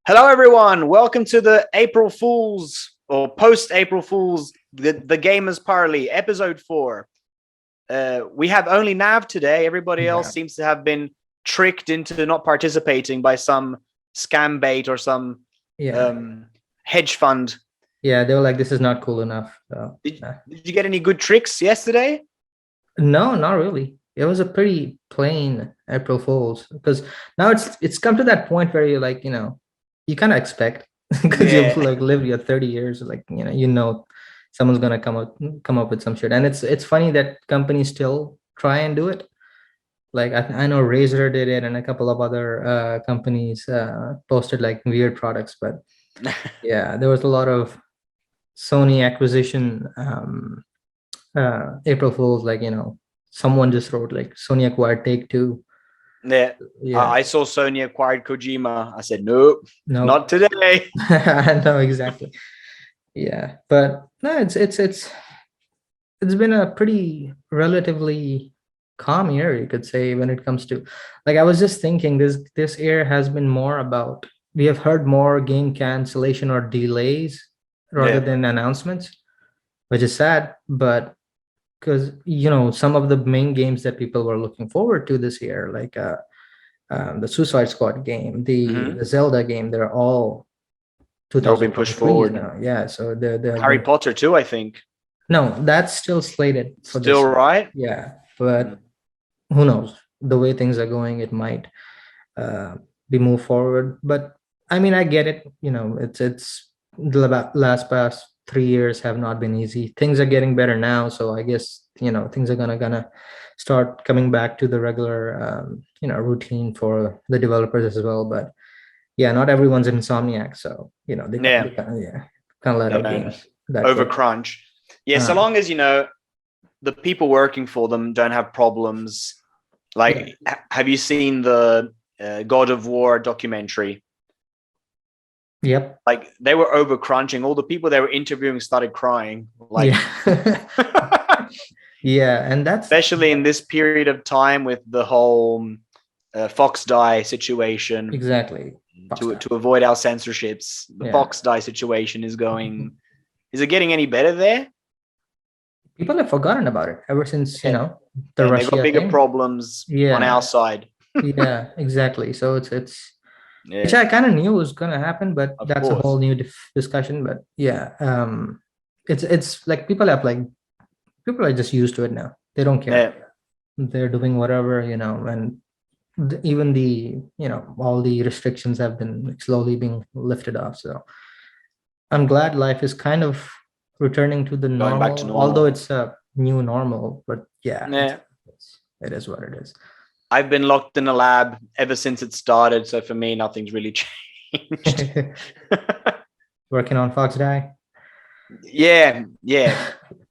Hello, everyone. Welcome to the April Fools or post April Fools, the Gamers Parley, episode 4. We have only Nav today. Everybody else seems to have been tricked into not participating by some scam bait or some hedge fund. Yeah, they were like, this is not cool enough. So, did you get any good tricks yesterday? no, not really. It was a pretty plain April Fool's because now it's come to that point where you're like, you kind of expect because you've like lived your 30 years, like someone's gonna come up with some shit. And it's funny that companies still try and do it. Like I know Razer did it and a couple of other companies posted like weird products, but yeah, there was a lot of Sony acquisition April Fools, like someone just wrote like Sony acquired Take-Two. Yeah. I saw Sony acquired Kojima. I said, nope, not today. I know exactly. Yeah, but no, it's been a pretty relatively calm year, you could say, when it comes to, like, I was just thinking this year has been more about, we have heard more game cancellation or delays rather than announcements, which is sad, but because some of the main games that people were looking forward to this year, like the Suicide Squad game, the Zelda game, they're all been pushed forward now. Yeah, so they're Harry Potter too, I think. No, that's still slated for still this. Right? Yeah, but who knows? The way things are going, it might be moved forward. But I mean, I get it. It's the last past 3 years have not been easy. Things are getting better now, so I guess things are gonna start coming back to the regular routine for the developers as well. But yeah, not everyone's insomniac, so they can't let out games over crunch. Yeah, so long as the people working for them don't have problems. Like, have you seen the God of War documentary? Yep. Like, they were over crunching. All the people they were interviewing started crying. Like, yeah, and that's especially in this period of time with the whole Fox Die situation. Exactly. To avoid our censorships, the Fox Die situation is going. Is it getting any better there? People have forgotten about it ever since the Russia. They got bigger problems on our side. Yeah, exactly. So it's which I kind of knew was gonna happen, but that's a whole new discussion. But it's like people are just used to it now. They don't care. They're doing whatever, and even all the restrictions have been slowly being lifted off. So I'm glad life is kind of returning to the normal, back to normal, although it's a new normal. But it is what it is. I've been locked in a lab ever since it started, so for me, nothing's really changed. Working on Fox Die. Yeah.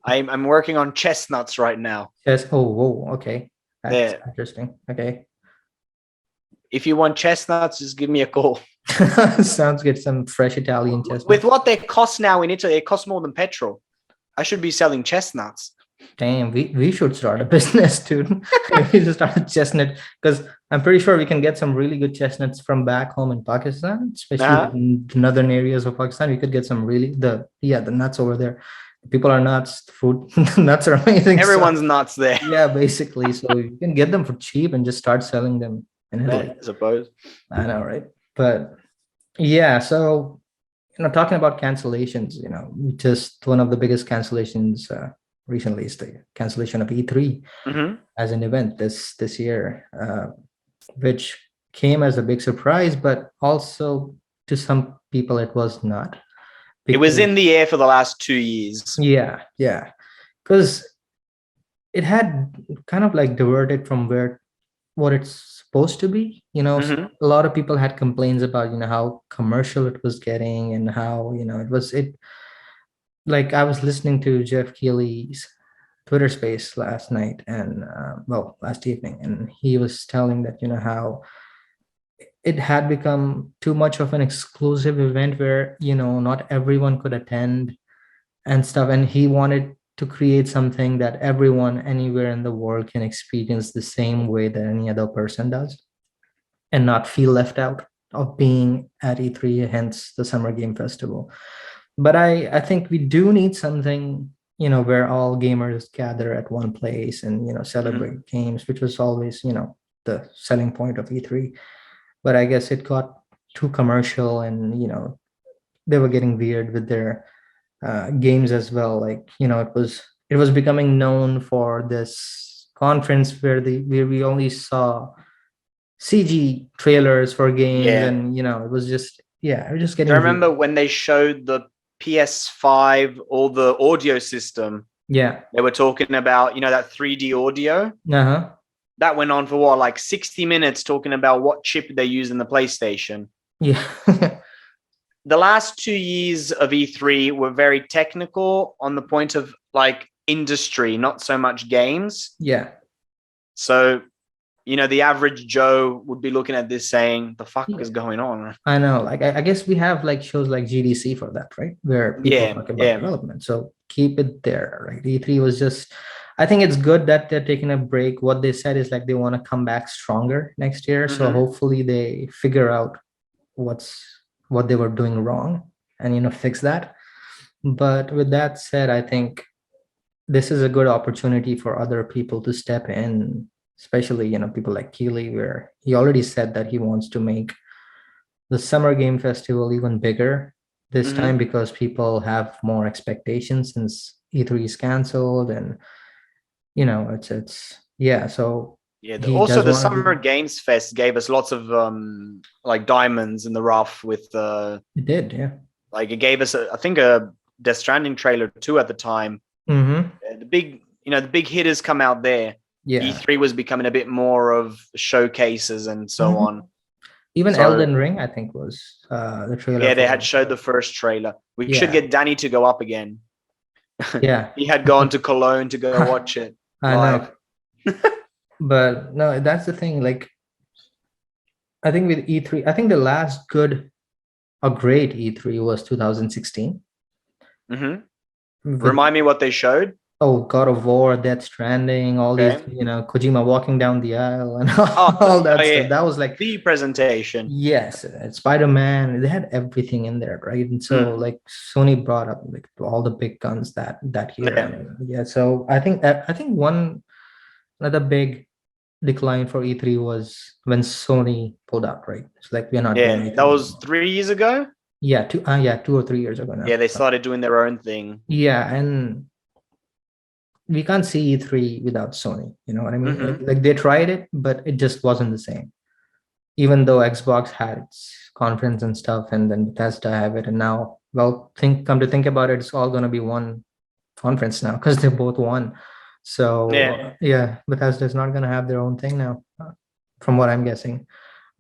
I'm working on chestnuts right now. Yes. Oh, whoa. Okay. That's interesting. Okay. If you want chestnuts, just give me a call. Sounds good. Some fresh Italian chestnuts. With what they cost now in Italy, it costs more than petrol. I should be selling chestnuts. Damn, we should start a business, dude. We should start a chestnut, because I'm pretty sure we can get some really good chestnuts from back home in Pakistan, especially in the northern areas of Pakistan. We could get some the nuts over there. People are nuts. Food nuts are amazing. Everyone's nuts there. Yeah, basically. So you can get them for cheap and just start selling them in Italy. I suppose. I know, right? But yeah, so talking about cancellations, just one of the biggest cancellations recently is the cancellation of E3 as an event this year, which came as a big surprise, but also to some people it was not. It was in the air for the last 2 years. Yeah, because it had kind of like diverted from what it's supposed to be. A lot of people had complaints about how commercial it was getting, and how it like, I was listening to Jeff Keighley's Twitter space last night, and last evening, and he was telling that how it had become too much of an exclusive event where not everyone could attend and stuff, and he wanted to create something that everyone anywhere in the world can experience the same way that any other person does and not feel left out. of being at E3, hence the Summer Game Festival. But I think we do need something, where all gamers gather at one place and, celebrate games, which was always, the selling point of E3. But I guess it got too commercial and, they were getting weird with their games as well. Like, it was becoming known for this conference where we only saw CG trailers for games, Yeah. and it was just it was just Do getting you remember weird. when they showed the PS5 or the audio system? Yeah. They were talking about, that 3D audio. Uh-huh. That went on for what, like 60 minutes, talking about what chip they use in the PlayStation. Yeah. The last 2 years of E3 were very technical on the point of like industry, not so much games. Yeah. So, the average Joe would be looking at this saying, the fuck is going on? I know. Like, I guess we have like shows like GDC for that, right? Where people talk about development. So keep it there, right? E3 was just, I think it's good that they're taking a break. What they said is like they want to come back stronger next year. So hopefully they figure out what they were doing wrong and, fix that. But with that said, I think this is a good opportunity for other people to step in, especially, people like Keeley, where he already said that he wants to make the Summer Game Festival even bigger this time because people have more expectations since E3 is canceled, and so he also does the want to Summer do. Games Fest gave us lots of like diamonds in the rough with It did, yeah. like it gave us I think a Death Stranding trailer too at the time. The big hitters come out there. Yeah. E3 was becoming a bit more of showcases and so on. Even Elden Ring, I think, was the trailer. Yeah, they had showed the first trailer. We should get Danny to go up again. Yeah. He had gone to Cologne to go watch it live. I know. But no, that's the thing. Like, I think with E3, I think the last good or great E3 was 2016. Remind me what they showed. Oh, God of War, Death Stranding, all these, Kojima walking down the aisle and all that stuff. That was like the presentation. Yes, Spider-Man, they had everything in there, right? And so like Sony brought up like all the big guns that year. Yeah, so I think another big decline for E3 was when Sony pulled out, right? It's like we're not doing anything. That was 3 years ago. Yeah, 2 or 3 years ago now. Yeah, they started doing their own thing. Yeah, and we can't see E3 without Sony. You know what I mean? Like they tried it, but it just wasn't the same. Even though Xbox had its conference and stuff, and then Bethesda have it, and now, come to think about it, it's all going to be one conference now because they both won. So Bethesda is not going to have their own thing now, from what I'm guessing.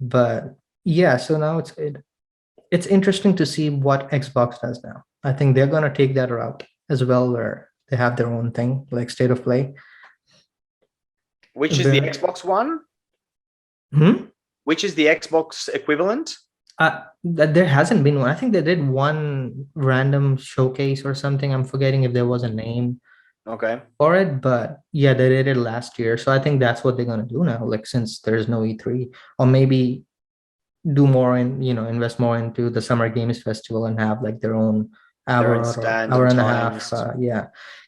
But yeah, so now it's interesting to see what Xbox does now. I think they're going to take that route as well, where they have their own thing, like State of Play. Which is the Xbox One? Which is the Xbox equivalent? There hasn't been one. I think they did one random showcase or something. I'm forgetting if there was a name for it, but yeah, they did it last year. So I think that's what they're gonna do now. Like, since there's no E3, or maybe do more and invest more into the Summer Games Festival and have like their own hour and a half.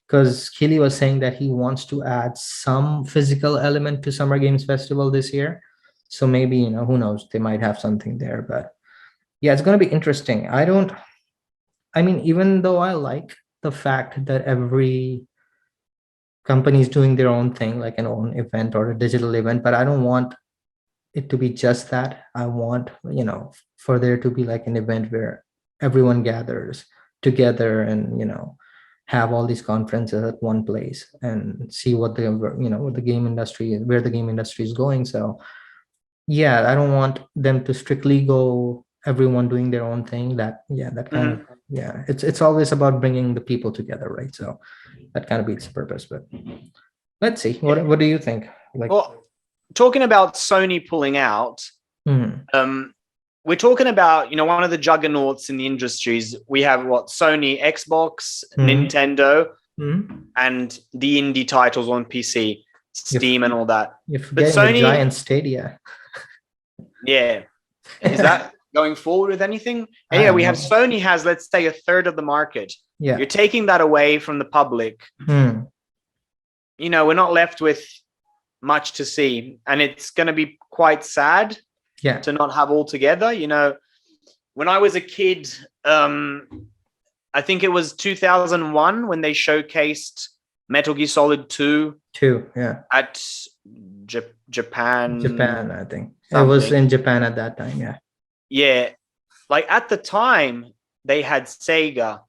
Because Keely was saying that he wants to add some physical element to Summer Games Festival this year. So maybe, who knows, they might have something there. But yeah, it's going to be interesting. Even though I like the fact that every company is doing their own thing, like an own event or a digital event, but I don't want it to be just that. I want, for there to be like an event where everyone gathers together and, have all these conferences at one place and see what what the game industry is, where the game industry is going. So yeah, I don't want them to strictly go everyone doing their own thing. It's always about bringing the people together, right? So that kind of beats the purpose. But let's see. What do you think? Like, well, talking about Sony pulling out, we're talking about, one of the juggernauts in the industries. We have Sony, Xbox, Nintendo, and the indie titles on PC, Steam, and all that. You're forgetting the giant Stadia. Yeah. Is that going forward with anything. I Anyway, don't we have know. Sony has, let's say, a third of the market. Yeah. You're taking that away from the public. Hmm. We're not left with much to see, and it's going to be quite sad Yeah. to not have all together. When I was a kid, I think it was 2001 when they showcased Metal Gear Solid 2 Yeah. at Japan. Japan, I think. It was in Japan at that time, yeah. Yeah. Like at the time, they had Sega,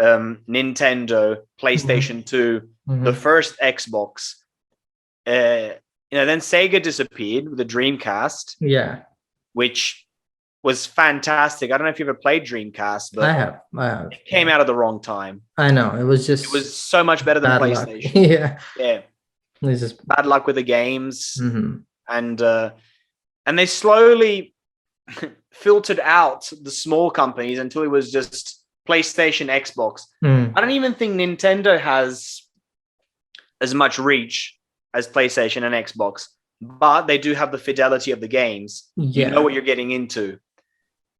Nintendo, PlayStation 2, the first Xbox. Then Sega disappeared with the Dreamcast. Yeah. Which was fantastic. I don't know if you ever played Dreamcast, but I have. It came out at the wrong time. I know. It was so much better than PlayStation. Yeah. It's just bad luck with the games. And they slowly filtered out the small companies until it was just PlayStation, Xbox. I don't even think Nintendo has as much reach as PlayStation and Xbox, but they do have the fidelity of the games. Yeah. You know what you're getting into.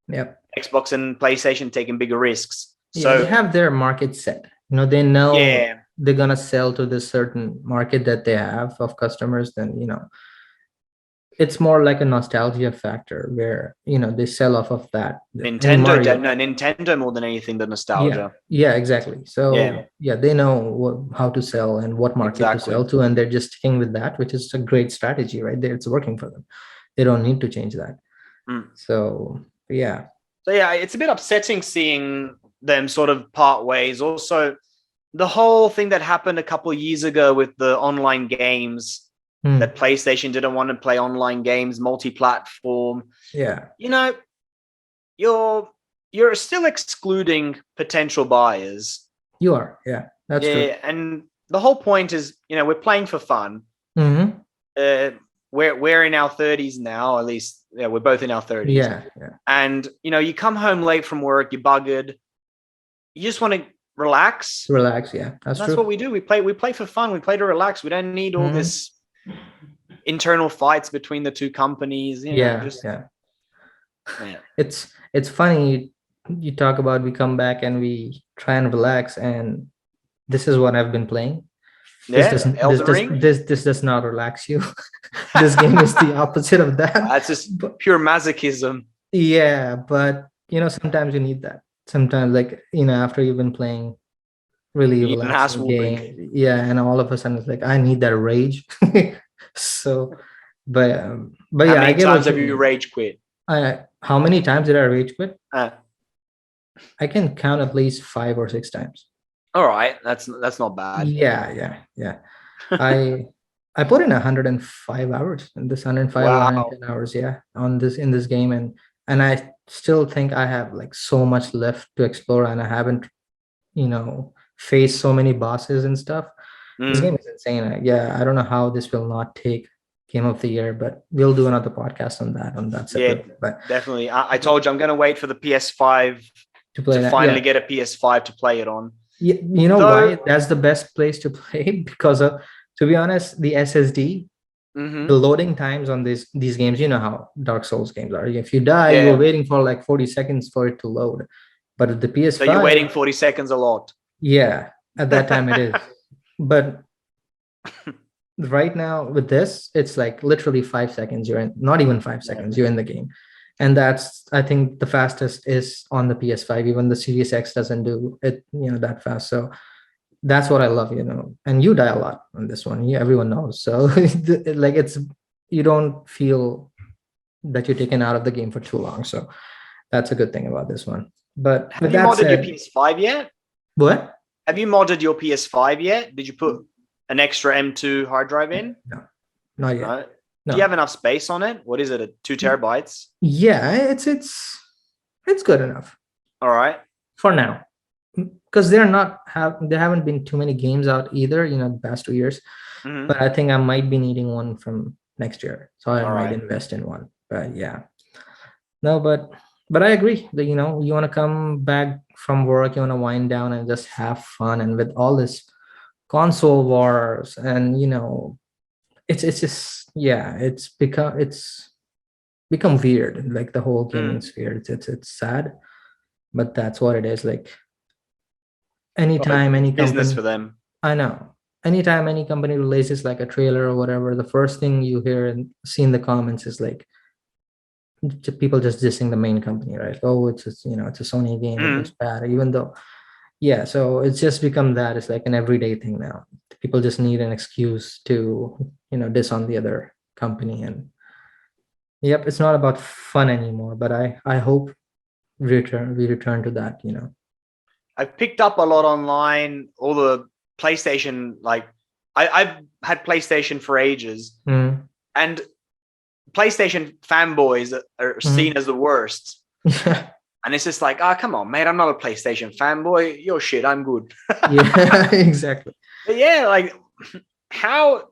Yep. Xbox and PlayStation taking bigger risks. So they have their market set. They know they're gonna sell to this certain market that they have of customers. Then it's more like a nostalgia factor where they sell off of that. Nintendo more than anything, the nostalgia. Yeah, exactly. So they know how to sell and what market to sell to, and they're just sticking with that, which is a great strategy, right there. It's working for them. They don't need to change that. So it's a bit upsetting seeing them sort of part ways. Also, the whole thing that happened a couple of years ago with the online games. That PlayStation didn't want to play online games, multi-platform. Yeah. You're still excluding potential buyers. You are. Yeah, that's true. And the whole point is, we're playing for fun. We're in our 30s now, at least. Yeah, we're both in our 30s. Yeah. And, you come home late from work, you're buggered. You just want to relax. Yeah. That's true. What we do. We play for fun. We play to relax. We don't need all this internal fights between the two companies. It's funny you talk about we come back and we try and relax, and this is what I've been playing. This does not relax you. This game is the opposite of that. That's just pure masochism. Yeah, but sometimes you need that. Sometimes, like after you've been playing really relaxing game, and all of a sudden it's like I need that rage. So, but how many times have you rage quit? How many times did I rage quit? I can count at least 5 or 6 times. All right, that's not bad. Yeah. I put in 105 hours in this 105 or 110 hours, in this game, and I still think I have like so much left to explore, and I haven't faced so many bosses and stuff. This game is insane. I don't know how this will not take Game of the Year, but we'll do another podcast on that. Separate. But definitely. I told you I'm going to wait for the PS5 to finally get a PS5 to play it on. Yeah, why? That's the best place to play because of, to be honest, the SSD, the loading times on these games. You know how Dark Souls games are. If you die, you're waiting for like 40 seconds for it to load. But at the PS5, so you're waiting 40 seconds a lot. Yeah, at that time it is. But right now with this, it's like literally 5 seconds. You're in, not even 5 seconds. You're in the game, and that's, I think, the fastest is on the PS5. Even the Series X doesn't do it, that fast. So that's what I love, And you die a lot on this one. Everyone knows. So like you don't feel that you're taken out of the game for too long. So that's a good thing about this one. But have you modded your PS5 yet? What? Have you modded your PS5 yet? Did you put an extra M2 hard drive in? No, not yet. Right. No. Do you have enough space on it? What is it? 2 terabytes? Yeah, it's good enough. All right. For now, because there haven't been too many games out either. The past 2 years. But I think I might be needing one from next year, so I might invest in one. But but I agree that you want to come back from work, you want to wind down and just have fun, and with all this console wars and it's just it's become weird. Like the whole gaming Mm. sphere, it's sad, but that's what it is. Like Well, anytime any business for company, them. I know, anytime any company releases like a trailer or whatever, the first thing you hear and see in the comments is like people just dissing the main company, right? Oh, it's just, it's a Sony game, it looks Mm. bad, even though, yeah. So it's just become that it's like an everyday thing now. People just need an excuse to, diss on the other company, and yep, it's not about fun anymore. But I hope we return to that. I've picked up a lot online, all the PlayStation, like I've had PlayStation for ages, Mm. and PlayStation fanboys are seen Mm. as the worst. Yeah, And it's just like, oh, come on, mate, I'm not a PlayStation fanboy. You're shit, I'm good. yeah, exactly. But yeah, like how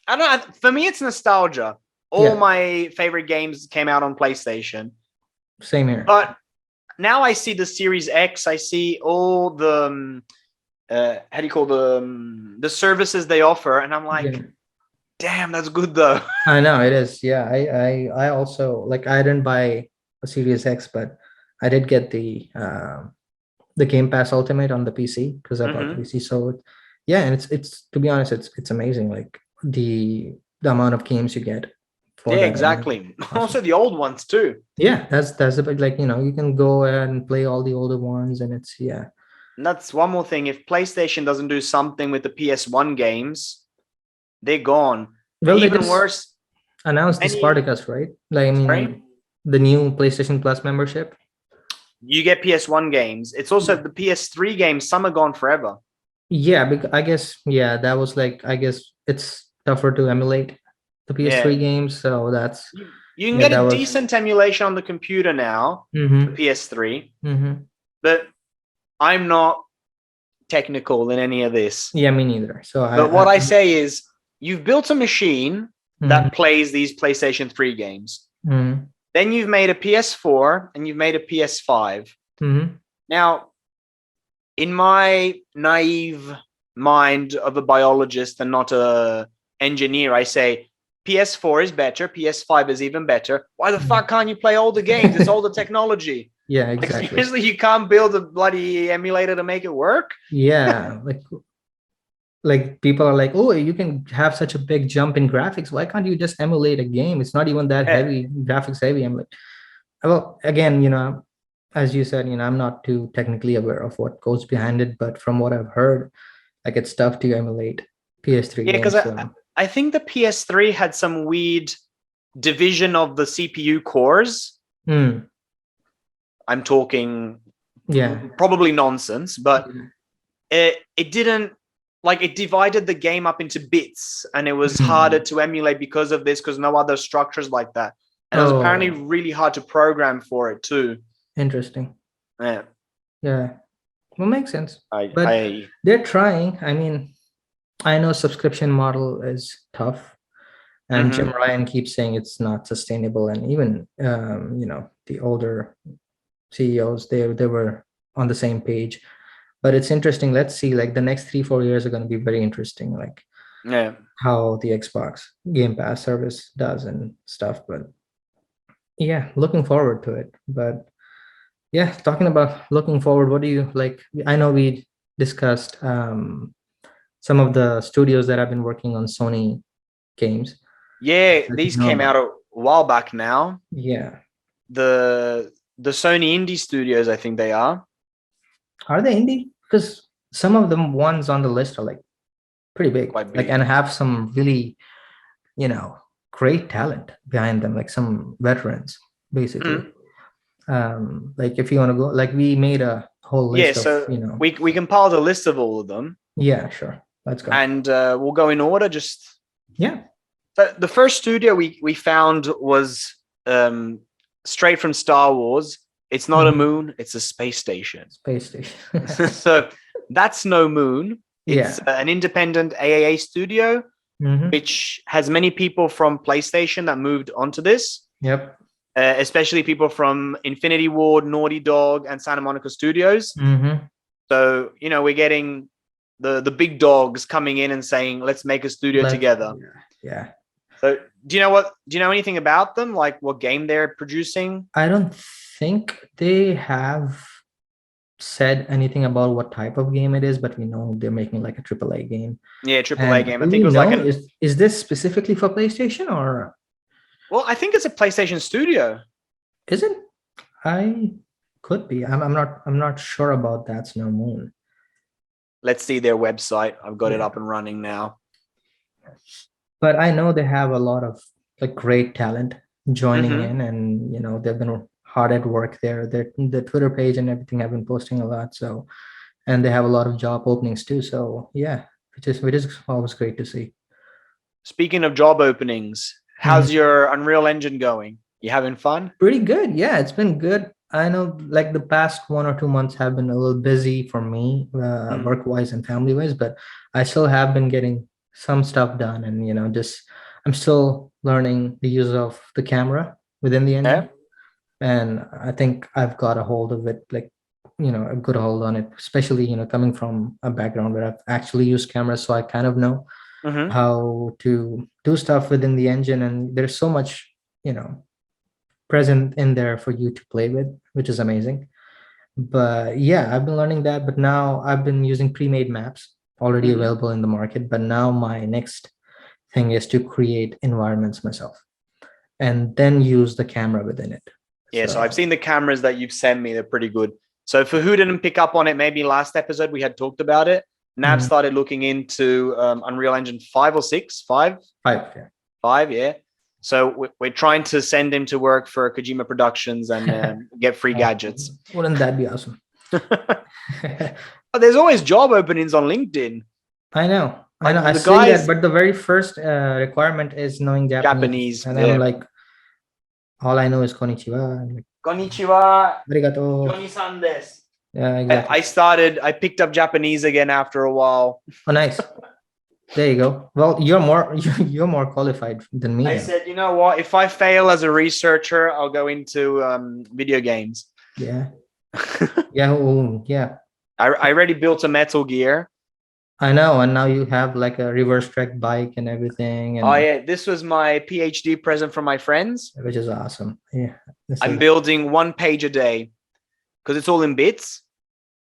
I don't know. For me, it's nostalgia. All Yeah, my favorite games came out on PlayStation, same here. but now I see the Series X. I see all the how do you call the services they offer, and I'm like, Yeah, damn, that's good though. I know it is. Yeah, I also like I didn't buy a Series X, but I did get the Game Pass Ultimate on the PC because I bought the Hmm. PC. So yeah, and it's to be honest, it's amazing. Like the amount of games you get for Yeah, that. I mean, exactly. awesome. Also the old ones too. Yeah, that's the big, like, you can go ahead and play all the older ones, and it's, yeah. And that's one more thing. If PlayStation doesn't do something with the PS1 games, they're gone. Well, they Even just worse, announced the any Spartacus, right? Like, I sorry, mean, the new PlayStation Plus membership. you get PS1 games. It's also the PS3 games. Some are gone forever. Yeah, because I guess, yeah, that was like, I guess it's tougher to emulate the PS3 Yeah, games. So that's, you can yeah, get that a was. decent emulation on the computer now, the Mm-hmm. PS3, Mm-hmm. but I'm not technical in any of this. Yeah, me neither. So But what I say is, you've built a machine mm-hmm. that plays these PlayStation 3 games. Mm-hmm. Then you've made a PS4 and you've made a PS5. Mm-hmm. Now, in my naive mind of a biologist and not a engineer, I say PS4 is better, PS5 is even better. Why the fuck can't you play older games? It's older technology. Yeah, Like exactly. seriously, you can't build a bloody emulator to make it work? Yeah, like people are like, oh, you can have such a big jump in graphics. Why can't you just emulate a game? It's not even that Yeah. heavy, graphics heavy. I'm like, well, again, as you said, I'm not too technically aware of what goes behind it, but from what I've heard, like it's tough to emulate PS3 Yeah, because games. So I think the PS3 had some weird division of the CPU cores. mm, I'm talking yeah. probably nonsense, but Yeah. it didn't, like, it divided the game up into bits, and it was harder Mm. to emulate because of this, because no other structures like that, and it was apparently Oh, really hard to program for it too. interesting. Yeah, Yeah, well, makes sense. I But I they're trying. I mean, I know subscription model is tough, and Jim mhm. Ryan keeps saying it's not sustainable, and even the older CEOs, they were on the same page. But it's interesting. Let's see, like the next 3-4 years are going to be very interesting, like Yeah. how the Xbox Game Pass service does and stuff. But yeah, looking forward to it. But yeah, talking about looking forward, what do you like? I know we discussed some of the studios that have been working on Sony games Yeah, that you these know came about. out a while back now. Yeah. The Sony indie studios, I think they are. Are they indie? Because some of the ones on the list are like pretty big, Quite like, big. and have some really, you know, great talent behind them, like some veterans, basically. Mhm. Like if you want to go, like we made a whole Yeah, list of, so we compiled a list of all of them, yeah, sure. Let's go. and we'll go in order. Just Yeah. so the first studio we found was straight from Star Wars. It's not a Mhm. moon; it's a space station. Space Station. So that's no moon. It's Yeah. an independent AAA studio, Hmm. which has many people from PlayStation that moved onto this, Yep. especially people from Infinity Ward, Naughty Dog, and Santa Monica Studios. Hmm. So we're getting the big dogs coming in and saying, "Let's make a studio Let's, together." yeah. Yeah. So Do you know what? Do you know anything about them? Like what game they're producing? I don't think they have said anything about what type of game it is, but we know they're making like a AAA game. Yeah, AAA And game. I do think we it was know, like an. is this specifically for PlayStation or Well, I think it's a PlayStation Studio. is it? I could be. I'm not sure about that, Snow Moon. Let's see their website. I've got it Yeah. up and running now. But I know they have a lot of like great talent joining Mhm. in, and you know they've been hard at work there. The Twitter page and everything have been posting a lot. So, and they have a lot of job openings too. So yeah, which is always great to see. Speaking of job openings, how's Mhm. your Unreal Engine going? You having fun? Pretty good. Yeah, it's been good. I know like the past 1 or 2 months have been a little busy for me, Mm. work-wise and family-wise, but I still have been getting some stuff done, and you know, just I'm still learning the use of the camera within the Yeah. engine. And I think I've got a hold of it, like, you know, a good hold on it, especially, you know, coming from a background where I've actually used cameras. So I kind of know Mm-hmm. how to do stuff within the engine. And there's so much, you know, present in there for you to play with, which is amazing. But yeah, I've been learning that. But now I've been using pre-made maps already Mm-hmm. available in the market. But now my next thing is to create environments myself and then use the camera within it. Yeah, so I've So seen the cameras that you've sent me. They're pretty good. So for who didn't pick up on it, maybe last episode we had talked about it. Nav mm, started looking into Unreal Engine 5 or 6, 5, 5, yeah. 5, yeah. So we're trying to send him to work for Kojima Productions and get free Oh, gadgets. wouldn't that be awesome? But there's always job openings on LinkedIn. I know. I Like know. I the see that, guys, but the very first requirement is knowing Japanese, Japanese, and I'm yeah. like, all I know is konnichiwa. I'm like, Konnichiwa, arigato. Johnny-san desu. Yeah, exactly. I picked up Japanese again after a while. Oh, nice. There you go. Well, you're more you're more qualified than me I then. said, you know what? If I fail as a researcher, I'll go into video games. Yeah. Yeah. Oh, yeah. I already built a Metal Gear. I know. And now you have like a reverse track bike and everything, Oh and yeah, this was my PhD present from my friends. which is awesome. Yeah. This I'm is building 1 page a day because it's all in bits,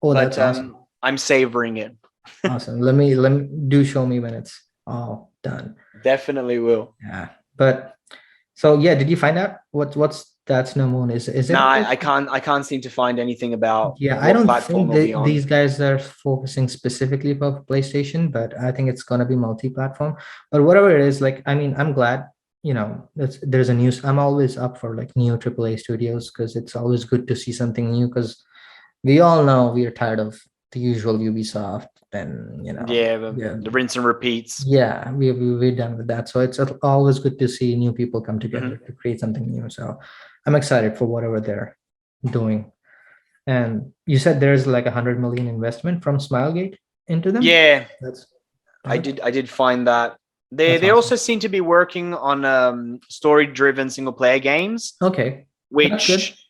oh, but that's awesome. I'm savoring it. Awesome. Let me do show me when it's all done. Definitely will. Yeah. But so yeah, did you find out what's that Snow Moon is No, it? I can't seem to find anything about Yeah, I what don't platform think it'll be on. these guys are focusing specifically for PlayStation, but I think it's gonna be multi-platform. But whatever it is, like I mean, I'm glad, you know, there's a news. I'm always up for like new AAA studios because it's always good to see something new because we all know we are tired of the usual Ubisoft and you know, Yeah, yeah, the rinse and repeats. yeah, we're done with that. So it's always good to see new people come Mhm. together to create something new. So I'm excited for whatever they're doing. And you said there's like 100 million investment from Smilegate into them. Yeah, That's I did find that. that's They awesome. also seem to be working on story driven single player games, Okay, that's good. which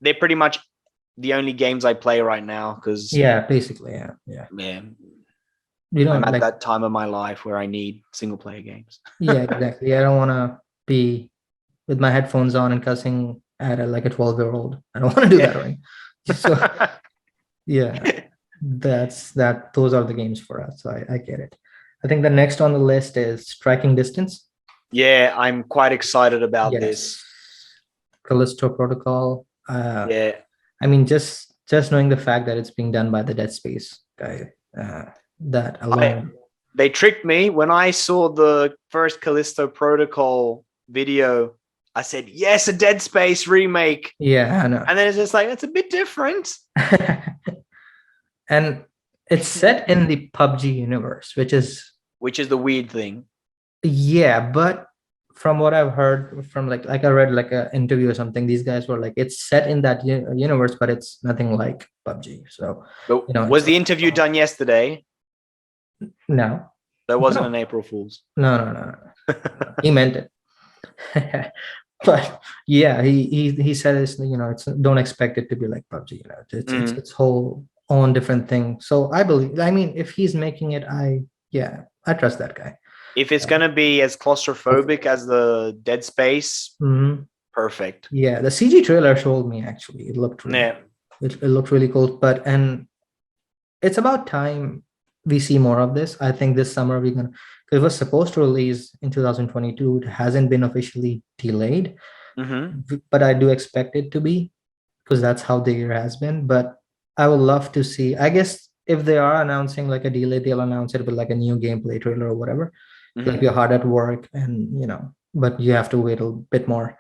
they're pretty much the only games I play right now because Yeah, basically, yeah, yeah. man, You I'm don't at like, that time of my life where I need single player games. yeah, exactly. I don't want to be with my headphones on and cussing at like a 12-year-old. I don't want to do that, Yeah. right? So yeah, that's that. Those are the games for us. So I get it. I think the next on the list is Striking Distance. Yeah, I'm quite excited about Yes, this. Callisto Protocol. Yeah. I mean, just knowing the fact that it's being done by the Dead Space guy, that I alone. They tricked me when I saw the first Callisto Protocol video. I said, "Yes, a Dead Space remake." Yeah, I know. And then it's just like it's a bit different. And it's set in the PUBG universe, Which is the weird thing. yeah, but from what I've heard from like I read like an interview or something, these guys were like it's set in that universe, but it's nothing like PUBG. So, But you know, was the interview done yesterday? no, That wasn't no, an April Fool's. no. He meant it. But yeah, he said it's, you know, it's don't expect it to be like PUBG, you know, it's Mm. its whole own different thing. So I believe, I mean, if he's making it, I trust that guy. If it's gonna be as claustrophobic as the Dead Space, perfect. Yeah, the CG trailer showed me actually. It looked really, it looked really cool. But it's about time we see more of this. I think this summer we're gonna, because it was supposed to release in 2022. It hasn't been officially delayed, but I do expect it to be, because that's how the year has been. But I would love to see, I guess if they are announcing like a delay, they'll announce it with like a new gameplay trailer or whatever. Like you're hard at work and, but you have to wait a bit more.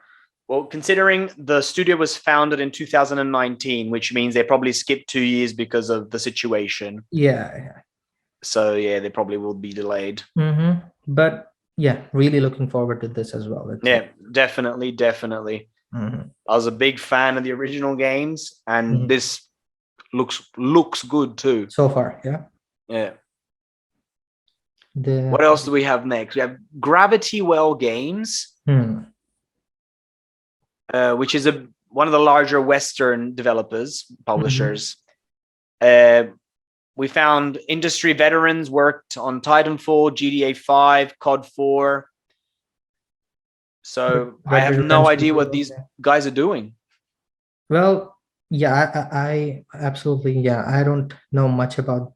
Well, considering the studio was founded in 2019, which means they probably skipped 2 years because of the situation. Yeah. So yeah, they probably will be delayed. But yeah, really looking forward to this as well. Definitely. I was a big fan of the original games, and this looks good too. So far, yeah. Yeah. What else do we have next? We have Gravity Well Games, which is one of the larger Western publishers. We found industry veterans worked on Titanfall, GTA 5, COD 4. So I have no idea what these guys are doing. Well, yeah, I absolutely, yeah. I don't know much about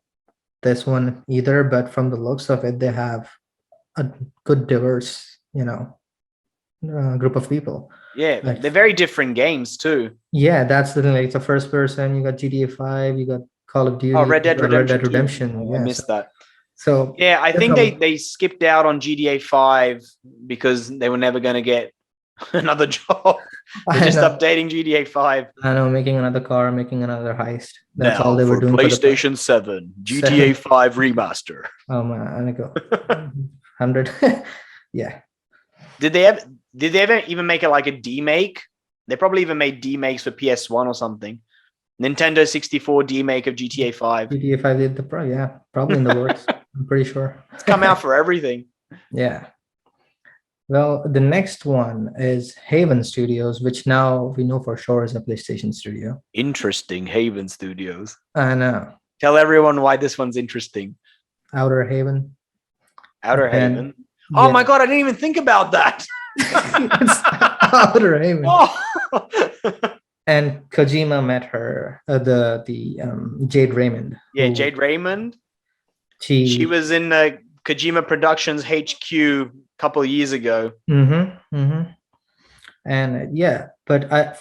this one either, but from the looks of it, they have a good diverse, group of people. Yeah, they're very different games too. Yeah, that's the thing. Like, it's a first person. You got GTA 5, you got Call of Duty, Red Dead Redemption. Yeah, I missed that. So yeah, I think they skipped out on GTA 5 because they were never going to get another job. They're just updating GTA 5. I know, making another car, making another heist. That's all they were doing. PlayStation 7, GTA 5 remaster. Oh man, I go 100. Yeah. Did they ever even make it like a demake? They probably even made demakes for PS1 or something. Nintendo 64 demake of GTA 5. GTA 5 did probably in the works. I'm pretty sure. It's come out for everything. Yeah. Well, the next one is Haven Studios, which now we know for sure is a PlayStation studio. Interesting, Haven Studios. I know. Tell everyone why this one's interesting. Outer Haven. Haven. Oh my god, I didn't even think about that. It's Outer Haven. Oh. And Kojima met her, the Jade Raymond. Yeah, Jade Raymond. She was in Kojima Productions HQ a couple of years ago. And yeah, but I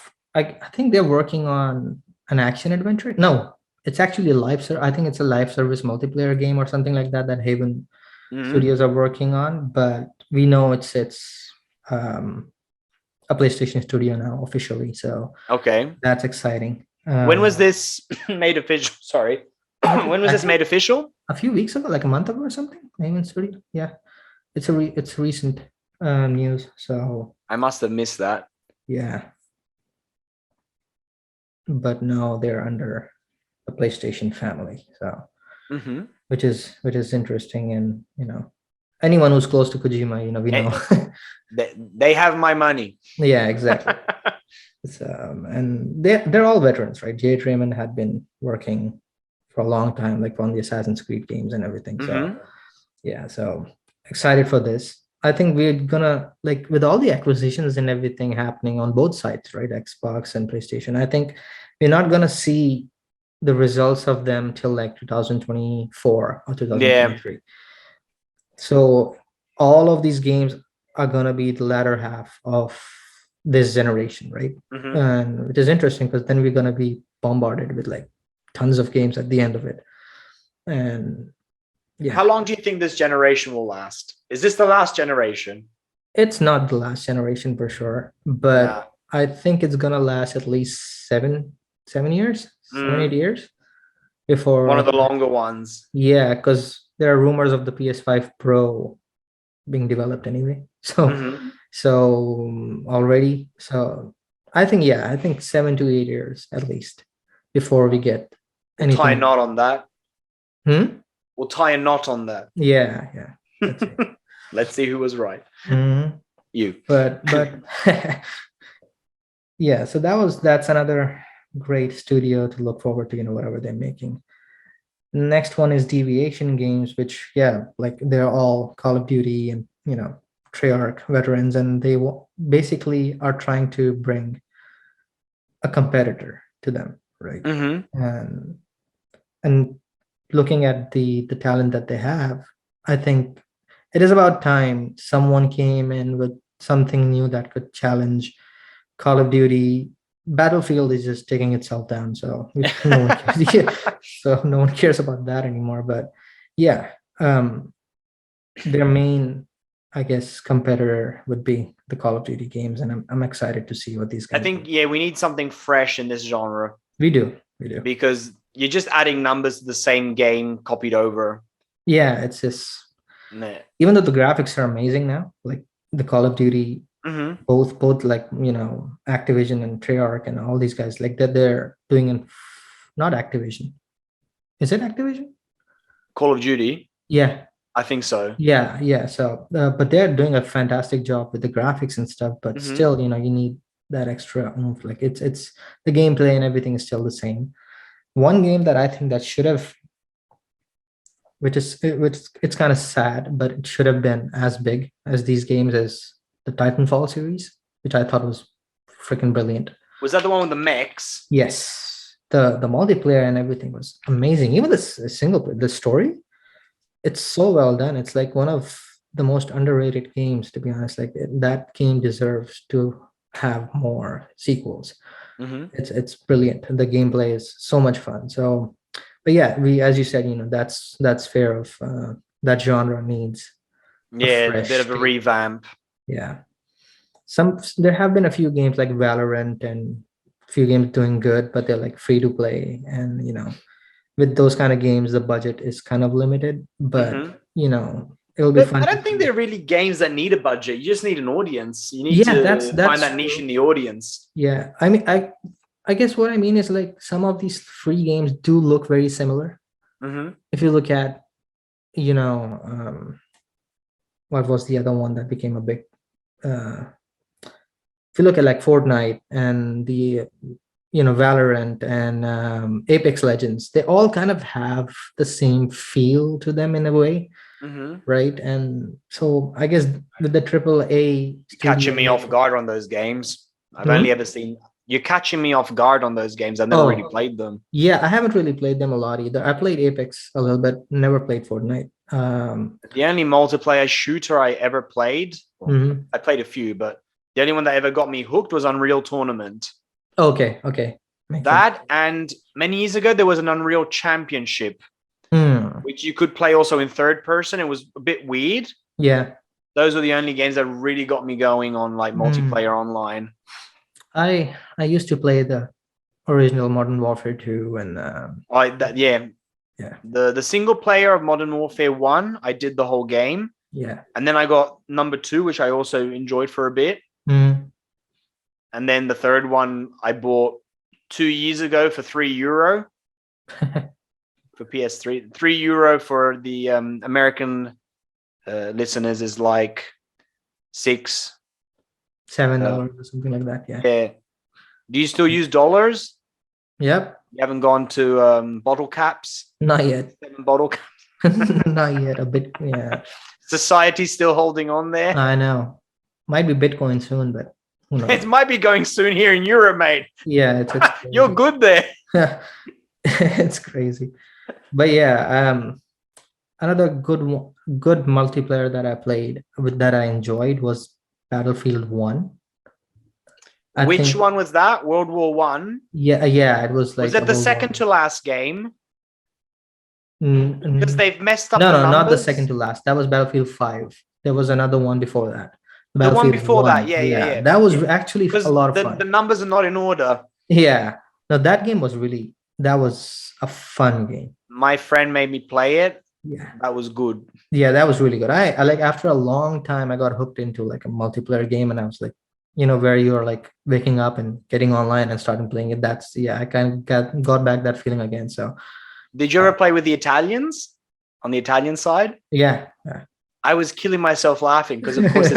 think they're working on an action adventure. No, it's actually a I think it's a live service multiplayer game or something like that Haven Studios are working on. But we know it's a PlayStation studio now officially, so that's exciting. When was this made official? Sorry, when was this made official? A few weeks ago, like a month ago or something. Haven Studio, yeah, it's recent news. So I must have missed that. Yeah, but no, they're under the PlayStation family, so which is interesting, and anyone who's close to Kojima, we know. They have my money. Yeah, exactly. And they're all veterans, right? Jade Raymond had been working for a long time, like on the Assassin's Creed games and everything. So yeah, so excited for this. I think we're gonna, like, with all the acquisitions and everything happening on both sides, right? Xbox and PlayStation. I think we're not gonna see the results of them till like 2024 or 2023. So all of these games are going to be the latter half of this generation, right? And which is interesting because then we're going to be bombarded with like tons of games at the end of it. And yeah. How long do you think this generation will last? Is this the last generation? It's not the last generation for sure, but I think it's going to last at least 7 years, 7-8 years before one of the longer ones. Yeah, because there are rumors of the PS5 Pro being developed anyway. So already. So I think 7 to 8 years at least before we get anything. Tie a knot on that. We'll tie a knot on that. Yeah. Let's see who was right. You. But yeah, so that's another great studio to look forward to, whatever they're making. Next one is Deviation Games, which, yeah, like they're all Call of Duty and, Treyarch veterans, and they basically are trying to bring a competitor to them, right? And and looking at the talent that they have, I think it is about time someone came in with something new that could challenge Call of Duty. Battlefield is just taking itself down, so no one cares. Yeah, so no one cares about that anymore. But yeah, their main, I guess, competitor would be the Call of Duty games, and I'm excited to see what these guys. I think we need something fresh in this genre. We do, because you're just adding numbers to the same game copied over. Yeah, it's just even though the graphics are amazing now, like the Call of Duty. Both like Activision and Treyarch and all these guys, like that they're doing in not Activision. Is it Activision? Call of Duty? Yeah. I think so. Yeah. So, but they're doing a fantastic job with the graphics and stuff. But still, you need that extra oomph. Like it's the gameplay and everything is still the same. One game that I think that should have, which it's kind of sad, but it should have been as big as these games as the Titanfall series, which I thought was freaking brilliant. Was that the one with the mechs? Yes. The multiplayer and everything was amazing. Even the story, it's so well done. It's like one of the most underrated games, to be honest. Like that game deserves to have more sequels. It's brilliant. The gameplay is so much fun. So, but yeah, as you said, that's fair of that genre needs a bit of a revamp. Yeah. There have been a few games like Valorant and a few games doing good, but they're like free to play. And, with those kind of games, the budget is kind of limited, but, it'll be fun. I don't think they're really games that need a budget. You just need an audience. You need to find that niche in the audience. Yeah. I mean, I guess what I mean is like some of these free games do look very similar. If you look at, what was the other one that became a big if you look at like Fortnite and the Valorant and Apex Legends, they all kind of have the same feel to them in a way, right? And so I guess with the AAA, you're catching me off guard on those games. I've only ever seen. You're catching me off guard on those games. I've never really played them. Yeah, I haven't really played them a lot either. I played Apex a little bit, never played Fortnite. The only multiplayer shooter I ever played, I played a few, but the only one that ever got me hooked was Unreal Tournament. Okay. That, and many years ago, there was an Unreal Championship, which you could play also in third person. It was a bit weird. Yeah. Those were the only games that really got me going on like multiplayer online. I used to play the original Modern Warfare 2 and the single player of Modern Warfare 1, I did the whole game. Yeah. And then I got number 2, which I also enjoyed for a bit. And then the third one I bought 2 years ago for €3 for PS3. €3 for the American listeners is like $7 or something like that. Yeah. Do you still use dollars? Yep. You haven't gone to bottle caps? Not yet. 7 bottle caps? Not yet. A bit. Yeah. Society's still holding on there. I know. Might be Bitcoin soon, but who knows? It might be going soon here in Europe, mate. Yeah, it's you're good there. It's crazy. But yeah, another good multiplayer that I played that I enjoyed was Battlefield 1. Which one was that? World War One? Yeah, it was like. Was that the second to last game? Because they've messed up. No, not the second to last. That was Battlefield 5. There was another one before that. The one before that, yeah. That was actually a lot of fun. The numbers are not in order. Yeah. No, that game was that was a fun game. My friend made me play it. Yeah. That was good. Yeah, that was really good. I like after a long time, I got hooked into like a multiplayer game, and I was like, where you're like waking up and getting online and starting playing it. I kind of got back that feeling again. So, did you ever play with the Italians on the Italian side? Yeah. I was killing myself laughing because, of course,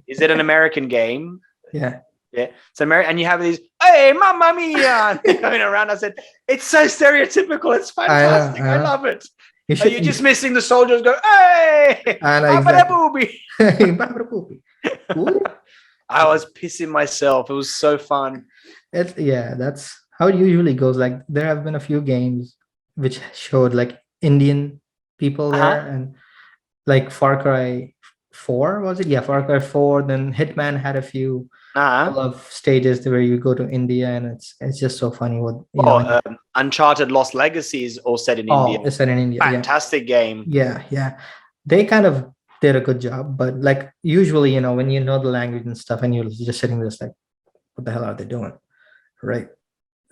is it an American game? Yeah. Yeah. So and you have these, hey, mamma mia, going around. I said, it's so stereotypical. It's fantastic. I love it. You're just missing the soldiers go, hey, exactly. I was pissing myself. It was so fun. That's how it usually goes. Like there have been a few games which showed like Indian people there, and like Far Cry 4, was it? Yeah, Far Cry 4. Then Hitman had a few of stages where you go to India, and it's just so funny. What Uncharted Lost Legacy is all set in India. It's set in India. Fantastic game. Yeah. They kind of did a good job, but like usually, when you know the language and stuff, and you're just sitting there, like, what the hell are they doing, right?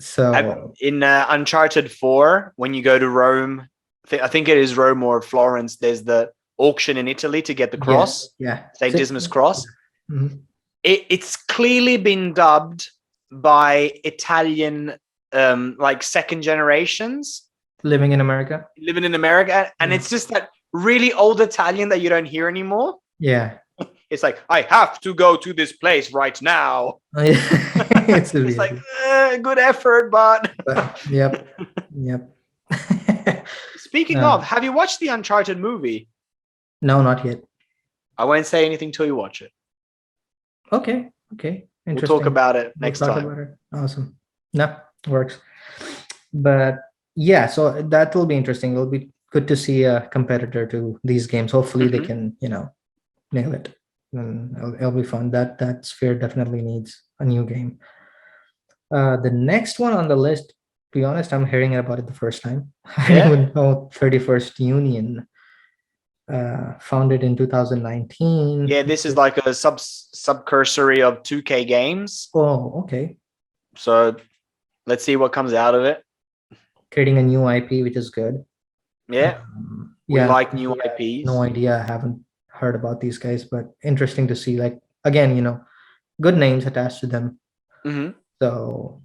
So in Uncharted 4, when you go to Rome, I think it is Rome or Florence, there's the auction in Italy to get the cross. St. Dismas cross. Mm-hmm. It's clearly been dubbed by Italian like second generations living in America, and it's just that really old Italian that you don't hear anymore. It's like, I have to go to this place right now. It's like, good effort, but yep. Speaking of, have you watched the Uncharted movie? No, not yet. I won't say anything till you watch it. Okay. We'll talk about it next time. Awesome. No, works. But yeah, so that will be interesting. It'll be good to see a competitor to these games. Hopefully they can, nail it. And it'll be fun. That sphere definitely needs a new game. The next one on the list, to be honest, I'm hearing about it the first time. I didn't even know 31st Union, founded in 2019. Yeah, this is like a subcursory of 2K games. Oh, okay. So let's see what comes out of it. Creating a new IP, which is good. Yeah. We like new IPs. No idea. I haven't heard about these guys, but interesting to see. Like, again, good names attached to them. Mm-hmm. So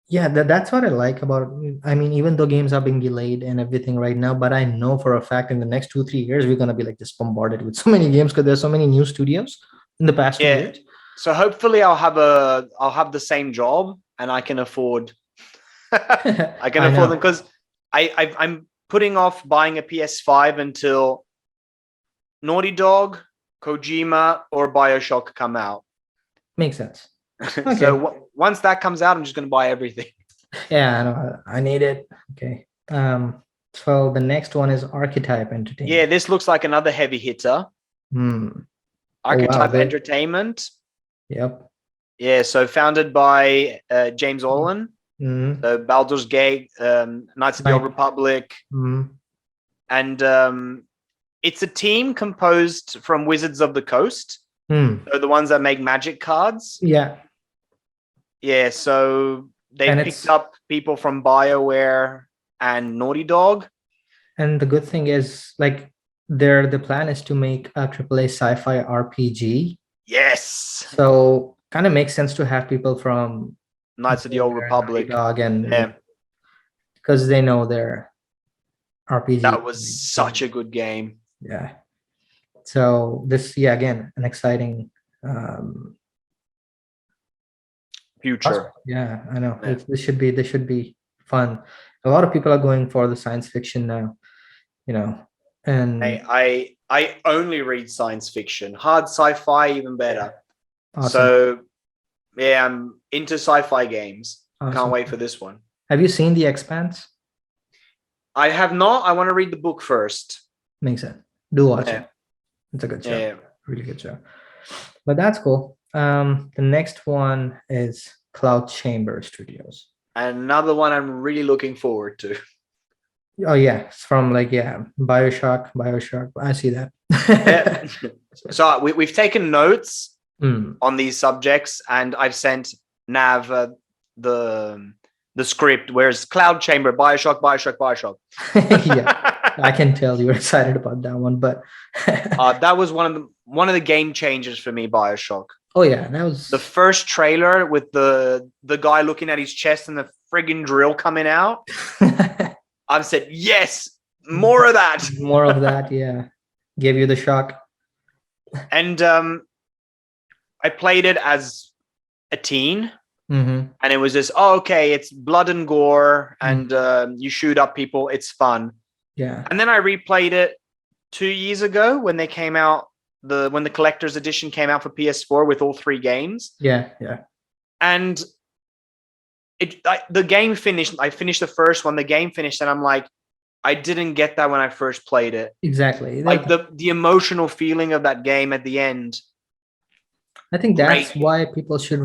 yeah, that's what I like about. I mean, even though games are being delayed and everything right now, but I know for a fact in the next 2-3 years we're gonna be like just bombarded with so many games because there's so many new studios in the past 2 years. So hopefully I'll have the same job and I can afford them, because I'm putting off buying a PS5 until Naughty Dog, Kojima, or BioShock come out. Makes sense. Okay. So once that comes out, I'm just going to buy everything. Yeah, I know. I need it. Okay. So the next one is Archetype Entertainment. Yeah, this looks like another heavy hitter. Archetype Entertainment. Yep. Yeah, so founded by James Olin. So Baldur's Gate, Knights of the Old Republic. And it's a team composed from Wizards of the Coast. So the ones that make Magic cards. Yeah, so they picked up people from BioWare and Naughty Dog. And the good thing is, like, the plan is to make a AAA sci-fi RPG. Yes. So kind of makes sense to have people from Knights of the Old Republic. Because they know their RPG. That was such a good game. Yeah. So this, again, an exciting future. Yeah, I know. Yeah. This should be fun. A lot of people are going for the science fiction now, and I only read science fiction. Hard sci-fi, even better. Awesome. So yeah, I'm into sci-fi games. Awesome. Can't wait for this one. Have you seen The Expanse? I have not. I want to read the book first. Makes sense. Do watch it. It's a good show. Yeah. Really good show. But that's cool. The next one is Cloud Chamber Studios. Another one I'm really looking forward to. Oh yeah, it's from BioShock. I see that. So we've taken notes on these subjects, and I've sent Nav the script. Where's Cloud Chamber, BioShock. Yeah, I can tell you're excited about that one, but that was one of the game changers for me, BioShock. Oh yeah, that was the first trailer with the guy looking at his chest and the friggin' drill coming out. I've said, yes, more of that. More of that, yeah. Gave you the shock. And I played it as a teen. Mm-hmm. And it was just, oh, okay, it's blood and gore, and you shoot up people. It's fun. Yeah. And then I replayed it 2 years ago when they came out, when the collector's edition came out for PS4 with all 3 games. Yeah. Yeah. And the game finished. I finished the first one. The game finished, and I'm like, I didn't get that when I first played it. Exactly. Like the emotional feeling of that game at the end. I think that's why people should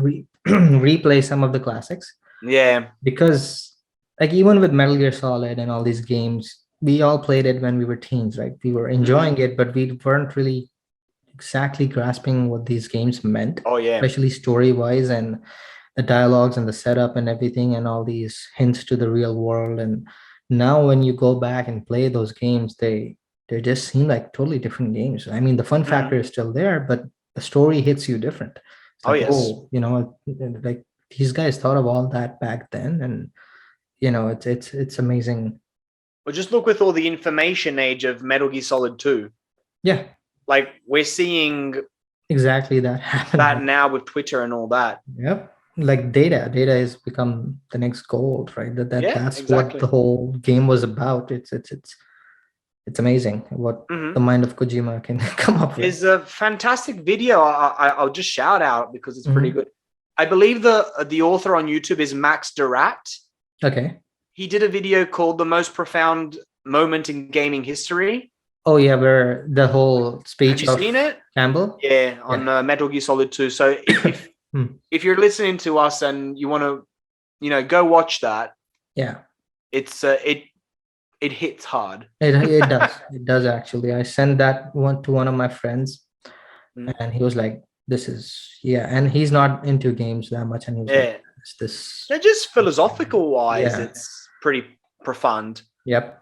replay some of the classics. Yeah. Because like even with Metal Gear Solid and all these games, we all played it when we were teens, right? We were enjoying it, but we weren't really exactly grasping what these games meant. Oh yeah. Especially story-wise and the dialogues and the setup and everything and all these hints to the real world. And now when you go back and play those games, they just seem like totally different games. I mean, the fun factor is still there, but the story hits you different. It's like, like these guys thought of all that back then, and it's amazing. Well, just look with all the information age of Metal Gear Solid 2. Yeah. Like we're seeing exactly that happen. That now with Twitter and all that. Yep. Like data has become the next gold, right? That's exactly what the whole game was about. It's amazing what the mind of Kojima can come up with. It's a fantastic video. I'll just shout out because it's pretty good. I believe the author on YouTube is Max Durat. Okay. He did a video called "The Most Profound Moment in Gaming History." Oh yeah, where the whole speech. Have you seen it, Campbell? Yeah, on Metal Gear Solid 2. So if you're listening to us and you want to, go watch that. Yeah. It's it hits hard. It does. It does actually. I sent that one to one of my friends, and he was like, "This is and he's not into games that much." And he was like, "It's this." They're just philosophical wise. It's pretty profound. Yep.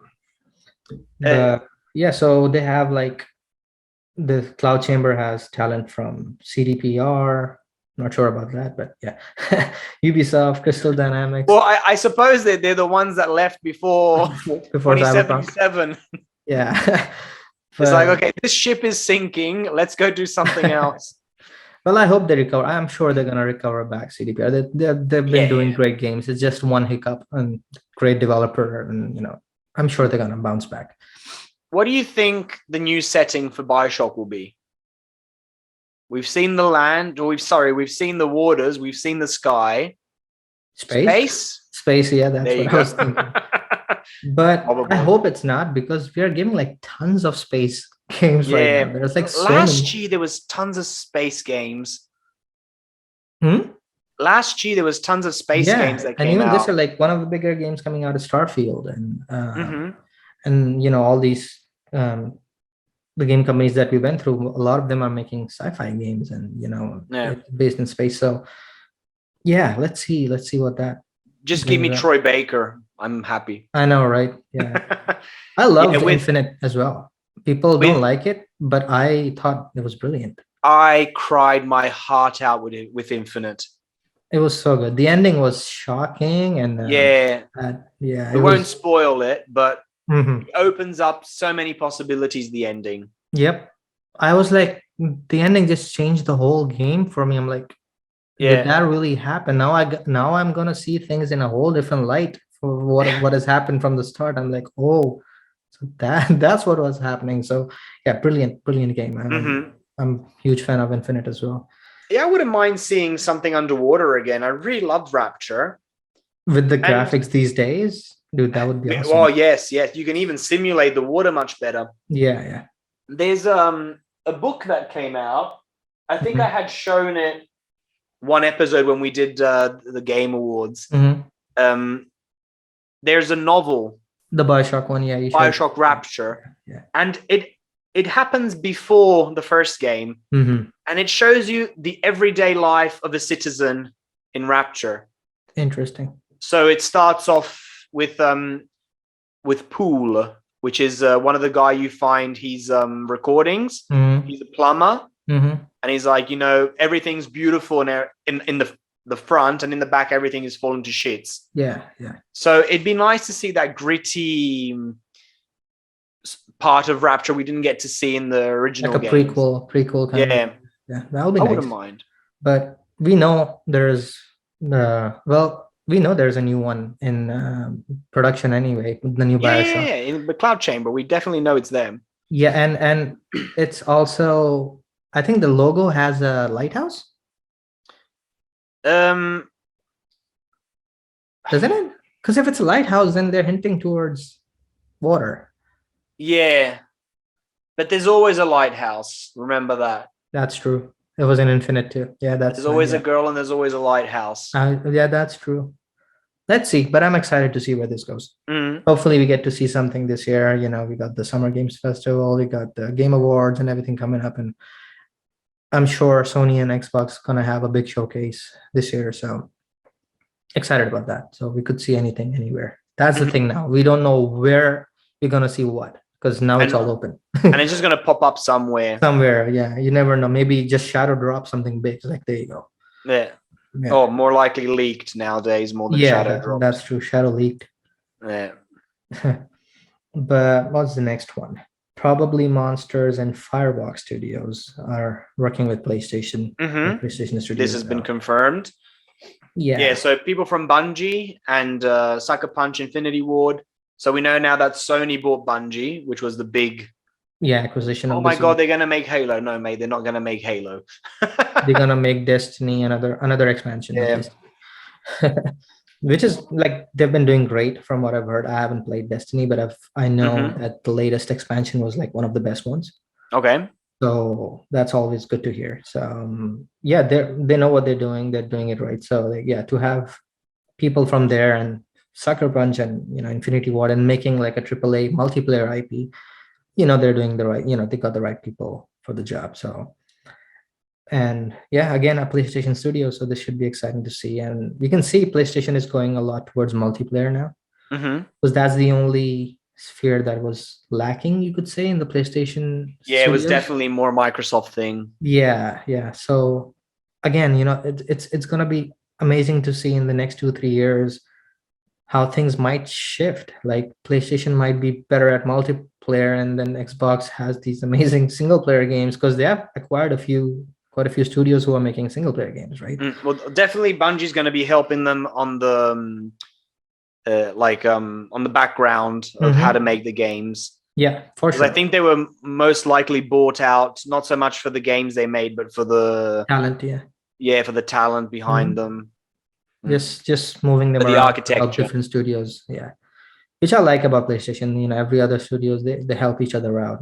So they have like the Cloud Chamber has talent from CDPR. Not sure about that, but yeah. Ubisoft, Crystal Dynamics. Well, I suppose they're the ones that left before 2077. Yeah. It's like, okay, this ship is sinking. Let's go do something else. Well, I hope they recover. I'm sure they're gonna recover back CDPR. They've been doing great games. It's just one hiccup and great developer, and I'm sure they're gonna bounce back. What do you think the new setting for BioShock will be? We've seen the land, we've seen the waters, we've seen the sky. Space, yeah, that's what I was thinking. But I hope it's not, because we are giving like tons of space games right now. There's like last year there was tons of space games. Last year there was tons of space games that came out. And even this year, like one of the bigger games coming out is Starfield, and all these the game companies that we went through, a lot of them are making sci-fi games and based in space. So let's see what that. Just give me Troy Baker. I'm happy. I know, right? Yeah. I love Infinite as well. People don't like it, but I thought it was brilliant. I cried my heart out with Infinite. It was so good. The ending was shocking, and we won't spoil it, but it opens up so many possibilities. The ending. Yep. I was like, the ending just changed the whole game for me. I'm like, did that really happen? Now I'm gonna see things in a whole different light for what has happened from the start. I'm like, oh, so that's what was happening. So brilliant game. I'm a huge fan of Infinite as well. Yeah, I wouldn't mind seeing something underwater again. I really loved Rapture. With the graphics these days, dude, that would be awesome. Oh yes. You can even simulate the water much better. Yeah. There's a book that came out. I think I had shown it one episode when we did the Game Awards. There's a novel. The BioShock one, BioShock Rapture. Yeah. And it happens before the first game. And it shows you the everyday life of a citizen in Rapture. Interesting. So it starts off with Poole, which is one of the guy you find his recordings. He's a plumber, and he's like, everything's beautiful in the front, and in the back everything is falling to shits. Yeah. So it'd be nice to see that gritty part of Rapture we didn't get to see in the original. Like a prequel kind of. Yeah, that would be nice. I wouldn't mind. But we know there's we know there's a new one in production anyway, the new Bioshock. In the Cloud Chamber, we definitely know it's them. Yeah, and it's also, I think the logo has a lighthouse. Doesn't it? Because if it's a lighthouse, then they're hinting towards water. Yeah, but there's always a lighthouse. Remember that. That's true. It was in Infinite too. Yeah, there's always a girl and there's always a lighthouse. Yeah, that's true. Let's see, but I'm excited to see where this goes. Hopefully we get to see something this year. We got the Summer Games Festival, we got the Game Awards and everything coming up, and I'm sure Sony and Xbox gonna have a big showcase this year, so excited about that. So we could see anything anywhere. That's the thing now. We don't know where we're gonna see what, because now it's all open. And it's just gonna pop up somewhere. Somewhere, yeah. You never know. Maybe just shadow drop something big. Like, there you go. Yeah. Oh, more likely leaked nowadays, more than shadow dropped. That's true. Shadow leaked. Yeah. But what's the next one? Probably Monsters and Firebox Studios are working with PlayStation. PlayStation Studios. This has been confirmed. Yeah. So people from Bungie and Sucker Punch, Infinity Ward. So we know now that Sony bought Bungie, which was the big acquisition. Oh my god, they're gonna make Halo. No, mate, they're not gonna make Halo. They're gonna make Destiny, another expansion. Yeah. Which is, like, they've been doing great from what I've heard. I haven't played Destiny, but I know that the latest expansion was like one of the best ones. Okay. So that's always good to hear. So they know what they're doing. They're doing it right. So to have people from there and Sucker Punch and Infinity Ward and making like a AAA multiplayer IP, they're doing the right. They got the right people for the job. So. And again, a PlayStation Studio, so this should be exciting to see. And we can see PlayStation is going a lot towards multiplayer now, because that's the only sphere that was lacking, you could say, in the PlayStation. It was definitely more Microsoft thing. Yeah. So again, it's gonna be amazing to see in the next 2-3 years how things might shift. Like, PlayStation might be better at multiplayer, and then Xbox has these amazing single player games because they have acquired quite a few studios who are making single player games, right? Well, definitely Bungie's going to be helping them on the on the background of how to make the games. Yeah, for sure. I think they were most likely bought out, not so much for the games they made, but for the talent. For the talent behind them. Just moving them around, the architecture, different studios. Which I like about PlayStation. Every other studios, they help each other out.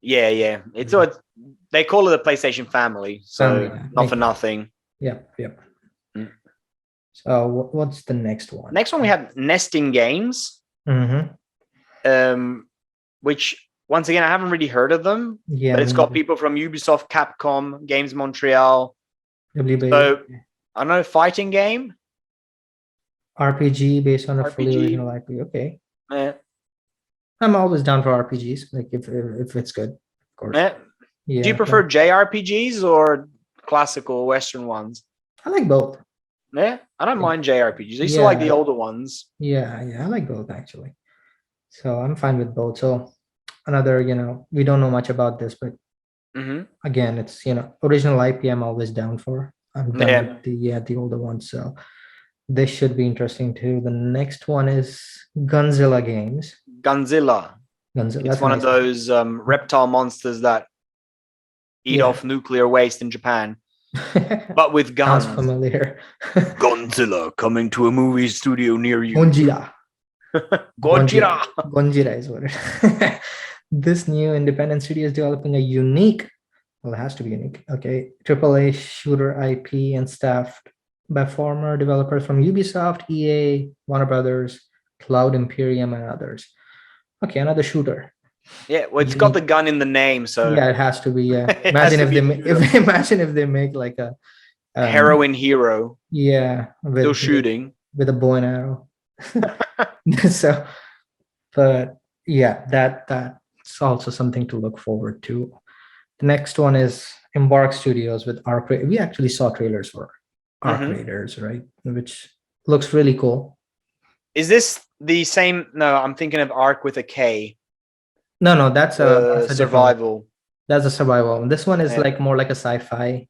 It's they call it a PlayStation family, so not for nothing. Yep. So what's the next one? Next one we have Nesting Games, which once again I haven't really heard of them. But it's got people from Ubisoft, Capcom, Games Montreal. So I don't know, fighting game, RPG based on a fully original IP. Okay. I'm always down for RPGs, like if it's good, of course. Do you prefer JRPGs or classical Western ones? I like both. I don't mind JRPGs. I used to like the older ones. I like both, actually. So I'm fine with both. So another, we don't know much about this, but again, it's original IP. I'm always down for. I'm done with the older ones. So this should be interesting too. The next one is Gunzilla Games. Gunzilla. It's one of those reptile monsters that eat off nuclear waste in Japan, but with guns. Sounds familiar. Gunzilla coming to a movie studio near you. Gonjira. Gonjira. Gonjira is what it. This new independent studio is developing a unique, well, it has to be unique, AAA shooter IP and staffed by former developers from Ubisoft, EA, Warner Brothers, Cloud Imperium, and others. Another shooter. Well, it's got the gun in the name, so it has to be. Imagine if they make like a heroin hero. Still shooting with a bow and arrow. So, but that's also something to look forward to. The next one is Embark Studios with Arc. We actually saw trailers for Arc Raiders, right? Which looks really cool. Is this the same? No, I'm thinking of Arc with a K. No, that's a survival. That's a survival. This one is like more like a sci-fi.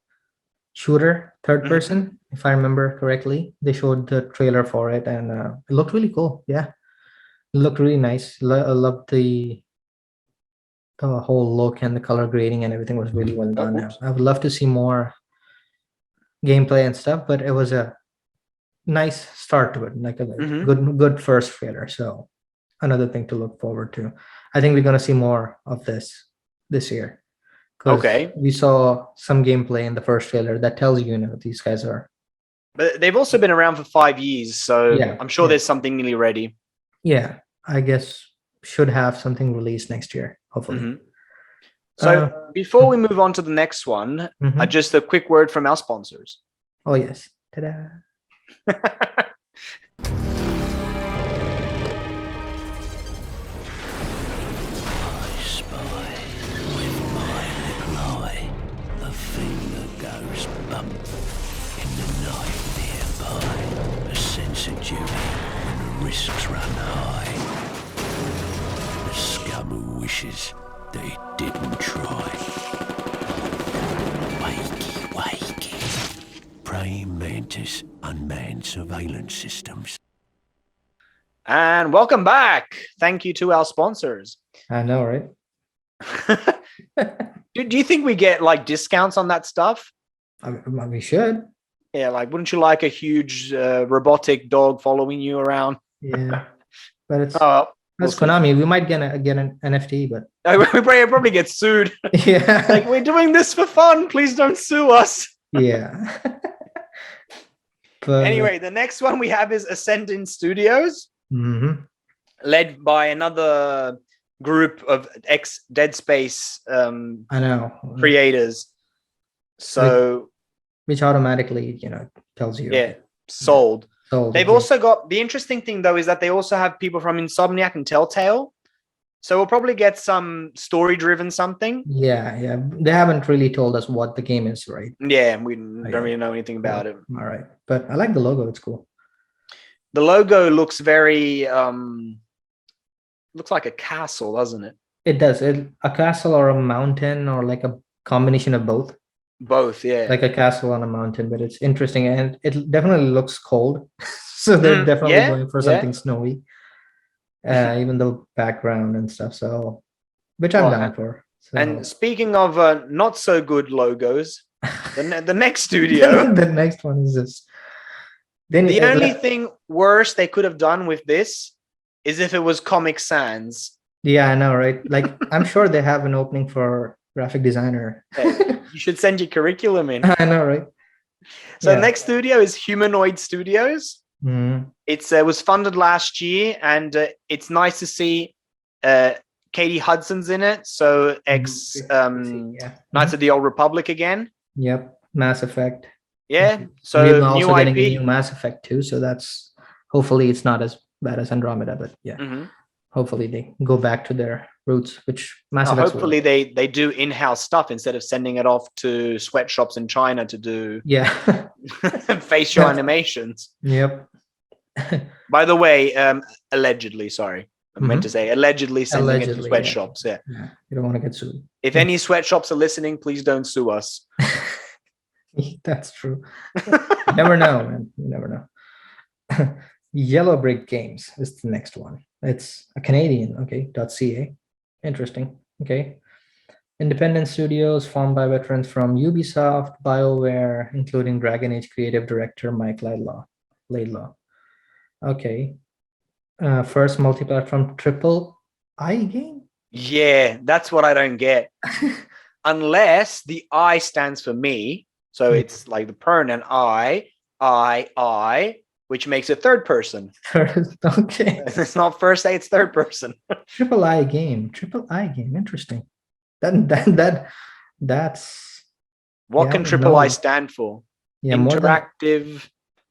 shooter, third person, if I remember correctly. They showed the trailer for it, and it looked really cool. Yeah, it looked really nice. I loved the whole look, and the color grading and everything was really well done. I would love to see more gameplay and stuff, but it was a nice start to it, like a good first trailer. So another thing to look forward to. I think we're gonna see more of this year. Okay. We saw some gameplay in the first trailer that tells you, these guys are. But they've also been around for 5 years, so Yeah, I'm sure there's something nearly ready. Yeah, I guess should have something released next year, hopefully. So before we move on to the next one, just a quick word from our sponsors. Oh yes. Ta-da. Bump in the night nearby, a sense of duty when the risks run high. The scum who wishes that it didn't try. Wakey, wakey. Praying mantis unmanned surveillance systems. And welcome back. Thank you to our sponsors. I know, right? Do you think we get like discounts on that stuff? We should. Yeah, like wouldn't you like a huge robotic dog following you around? Yeah, but it's that's Konami. We might get an NFT, but we probably get sued. Yeah, like we're doing this for fun. Please don't sue us. Yeah. But anyway, the next one we have is Ascendant Studios, led by another group of ex-Dead Space I know creators. So which automatically tells you sold. They've okay. also got the interesting thing though is that they also have people from Insomniac and Telltale, so we'll probably get some story driven something. Yeah, they haven't really told us what the game is, right? Yeah, we don't really know anything about it. All right, but I like the logo. It's cool. The logo looks very looks like a castle, doesn't it? It does. A castle or a mountain, or like a combination of both. Both, yeah. Like a castle on a mountain, but it's interesting, and it definitely looks cold. So they're definitely going for something snowy, even the background and stuff. So, which I'm down for. So. And speaking of not so good logos, the next studio, the next one is this. Then the only thing worse they could have done with this is if it was Comic Sans. Yeah, I know, right? Like, I'm sure they have an opening for graphic designer. You should send your curriculum in. I know, right? So next studio is Humanoid Studios. It was funded last year, and it's nice to see Katie Hudson's in it. So Knights of the Old Republic again. Yep, Mass Effect. Yeah, so we're also new getting IP. a new Mass Effect too. So that's hopefully it's not as bad as Andromeda, but hopefully they go back to their roots, which Mass Effect. Hopefully they do in-house stuff instead of sending it off to sweatshops in China to do facial animations. Yep. By the way, allegedly, sorry, I meant to say allegedly sending it to sweatshops. Yeah, you don't want to get sued. If any sweatshops are listening, please don't sue us. That's true. You never know, man. You never know. Yellow Brick Games is the next one. It's a Canadian, .ca. Interesting. Okay. Independent studios formed by veterans from Ubisoft, BioWare, including Dragon Age creative director Mike Laidlaw. Okay. First multi-platform triple I game? Yeah, that's what I don't get. Unless the I stands for me. So it's like the pronoun I, which makes it third person. Okay. It's not first A, it's third person. Triple I game. Interesting. That's what can triple I stand for? Yeah, interactive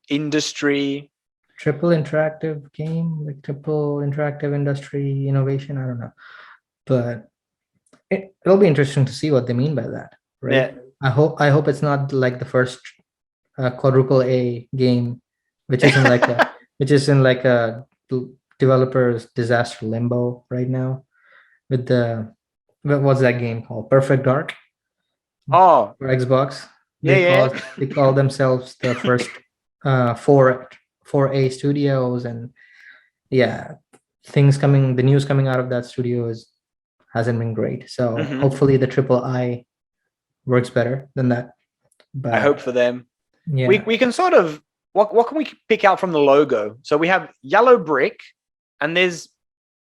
industry. Triple interactive game, like triple interactive industry innovation. I don't know. But it'll be interesting to see what they mean by that, right? Yeah. I hope it's not like the first quadruple A game, which is in like a developer's disaster limbo right now. With what's that game called? Perfect Dark. Oh, for Xbox. They call themselves the first 4A studios, and yeah, the news coming out of that studio hasn't been great. So hopefully the triple I works better than that. But I hope for them. yeah, We can sort of what can we pick out from the logo? So we have yellow brick, and there's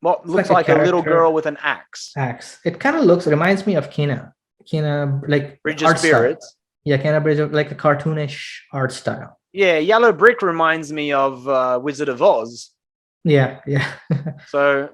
what looks like a little girl with an axe. It kind of reminds me of Kena, like Bridge of Spirits. Style. Yeah, Kena Bridge of, like a cartoonish art style. Yeah, yellow brick reminds me of Wizard of Oz. Yeah. So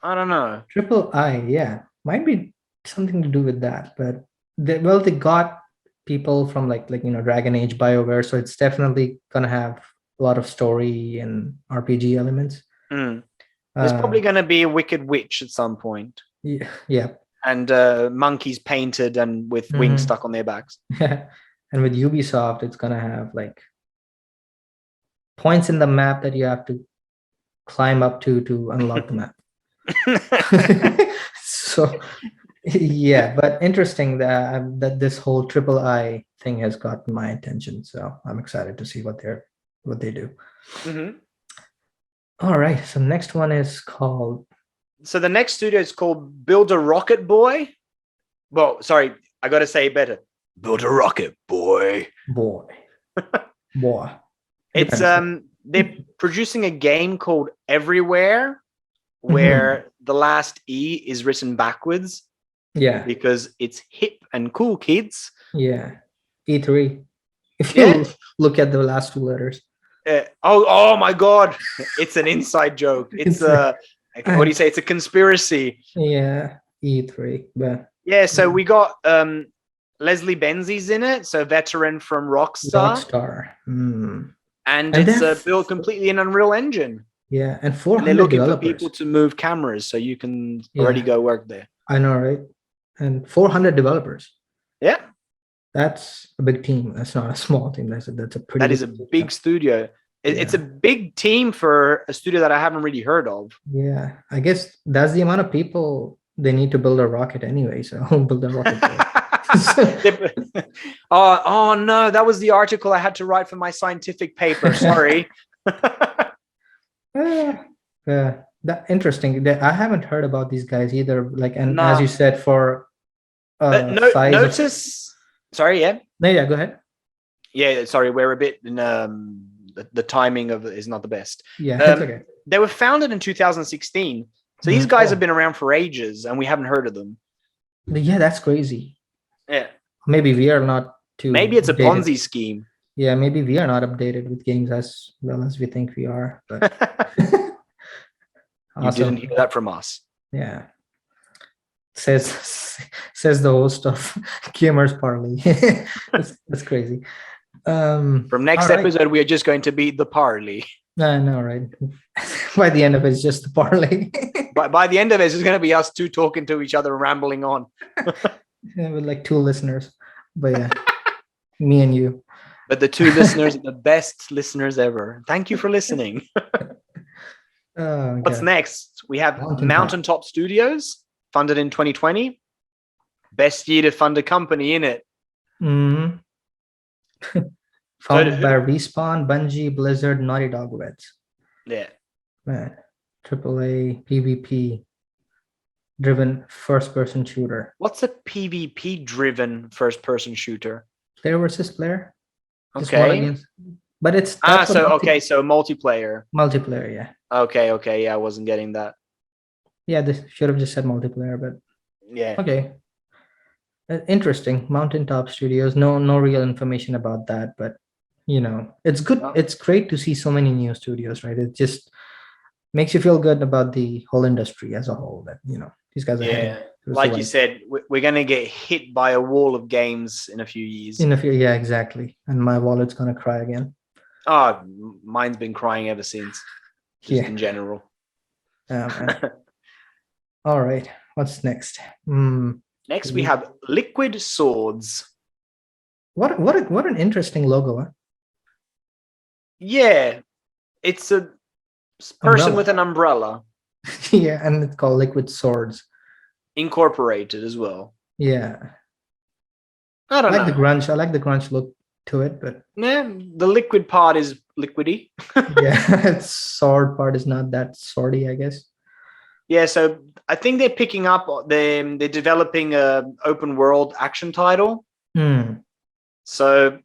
I don't know. Triple I, yeah, might be something to do with that. But they got people from like Dragon Age, BioWare, so it's definitely gonna have a lot of story and RPG elements. There's probably gonna be a Wicked Witch at some point. Yeah. And monkeys painted and with wings stuck on their backs. Yeah. And with Ubisoft, it's gonna have like points in the map that you have to climb up to unlock the map. So yeah, but interesting that this whole triple I thing has gotten my attention. So I'm excited to see what they do. All right. So next one is called. So the next studio is called Build a Rocket Boy. Well, sorry, I got to say it better. Build a Rocket Boy. Boy. It's they're producing a game called Everywhere, where the last E is written backwards. Yeah. Because it's hip and cool, kids. Yeah. E3. If you look at the last two letters. Oh my God. It's an inside joke. It's what do you say? It's a conspiracy. Yeah. E3. But yeah, so we got Leslie Benzies in it, so veteran from Rockstar. And it's built completely in Unreal Engine. Yeah, and 400 and they're looking developers. for people to move cameras, so you can already go work there. I know, right? And 400 developers. Yeah. That's a big team. That's not a small team. That's a pretty. That is a big studio. It's a big team for a studio that I haven't really heard of. Yeah, I guess that's the amount of people they need to build a rocket anyway. So build a rocket. Oh no, that was the article I had to write for my scientific paper. Sorry. That interesting. I haven't heard about these guys either. Like, and as you said, for notice. Sorry, yeah. No, yeah. Go ahead. Yeah, sorry, we're a bit in the timing of it is not the best. Yeah, that's okay. They were founded in 2016, so these guys have been around for ages, and we haven't heard of them. Yeah, that's crazy. Yeah. Maybe we are not too. Maybe it's updated. a Ponzi scheme. Yeah, maybe we are not updated with games as well as we think we are. But you didn't hear that from us. Yeah. Says the host of Gamers Parley. That's crazy. From next episode, we are just going to be the Parley. I know, right? By the end of it, it's just the Parley. By the end of it, it's going to be us two talking to each other and rambling on. Yeah, with like 2 listeners. But yeah, me and you. But the 2 listeners are the best listeners ever. Thank you for listening. What's next? We have Mountaintop Studios, funded in 2020. Best year to fund a company, innit? Founded by Respawn, Bungie, Blizzard, Naughty Dog Reds. Yeah. Man, AAA PvP driven first-person shooter. What's a PvP driven first-person shooter? Player versus player. Okay. But it's so multiplayer. Multiplayer, yeah. Okay, yeah, I wasn't getting that. Yeah, this should have just said multiplayer, but yeah. Okay. Interesting. Mountaintop Studios. No real information about that, but it's good. It's great to see so many new studios, right? It just makes you feel good about the whole industry as a whole. That these guys are heading. Like you said, we're gonna get hit by a wall of games in a few years. Yeah, exactly. And my wallet's gonna cry again. Oh, mine's been crying ever since. Just in general. All right. What's next? Next, we have Liquid Swords. What an interesting logo, huh? Yeah, it's a person with an umbrella. Yeah, and it's called Liquid Swords. Incorporated as well. Yeah. I don't I like know. the grunge. I like the grunge look to it, but Yeah, the liquid part is liquidy. yeah, its sword part is not that swordy, I guess. Yeah, so I think they're picking up. They're developing a open world action title. Hmm. So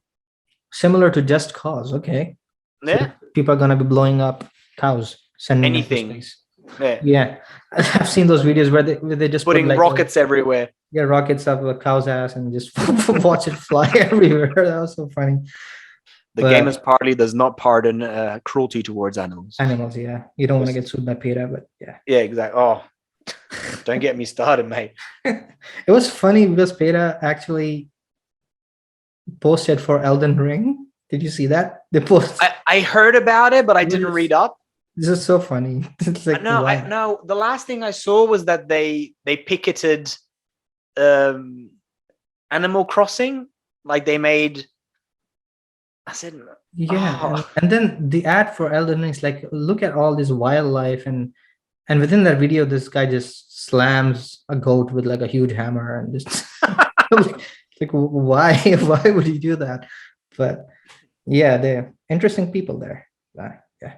Similar to Just Cause. Okay. So yeah, people are gonna be blowing up cows, sending them to anything. space. Yeah, Yeah, I've seen those videos where they just put putting like rockets everywhere. yeah, rockets up a cow's ass and just watch it fly everywhere. That was so funny. The But Gamers Party does not pardon cruelty towards animals. animals, yeah. You don't want to get sued by PETA, but yeah. Yeah, exactly. Oh, don't get me started, mate. It was funny because PETA actually posted for Elden Ring. Did you see that? They posted. I heard about it, but I didn't read up. This is so funny. It's like No, why? no. The last thing I saw was that they picketed Animal Crossing. Like they made. I said, Yeah, oh. and then the ad for Elden Ring is like, look at all this wildlife, and within that video, this guy just slams a goat with like a huge hammer and just like why why would he do that? But yeah, they're interesting people there. Yeah,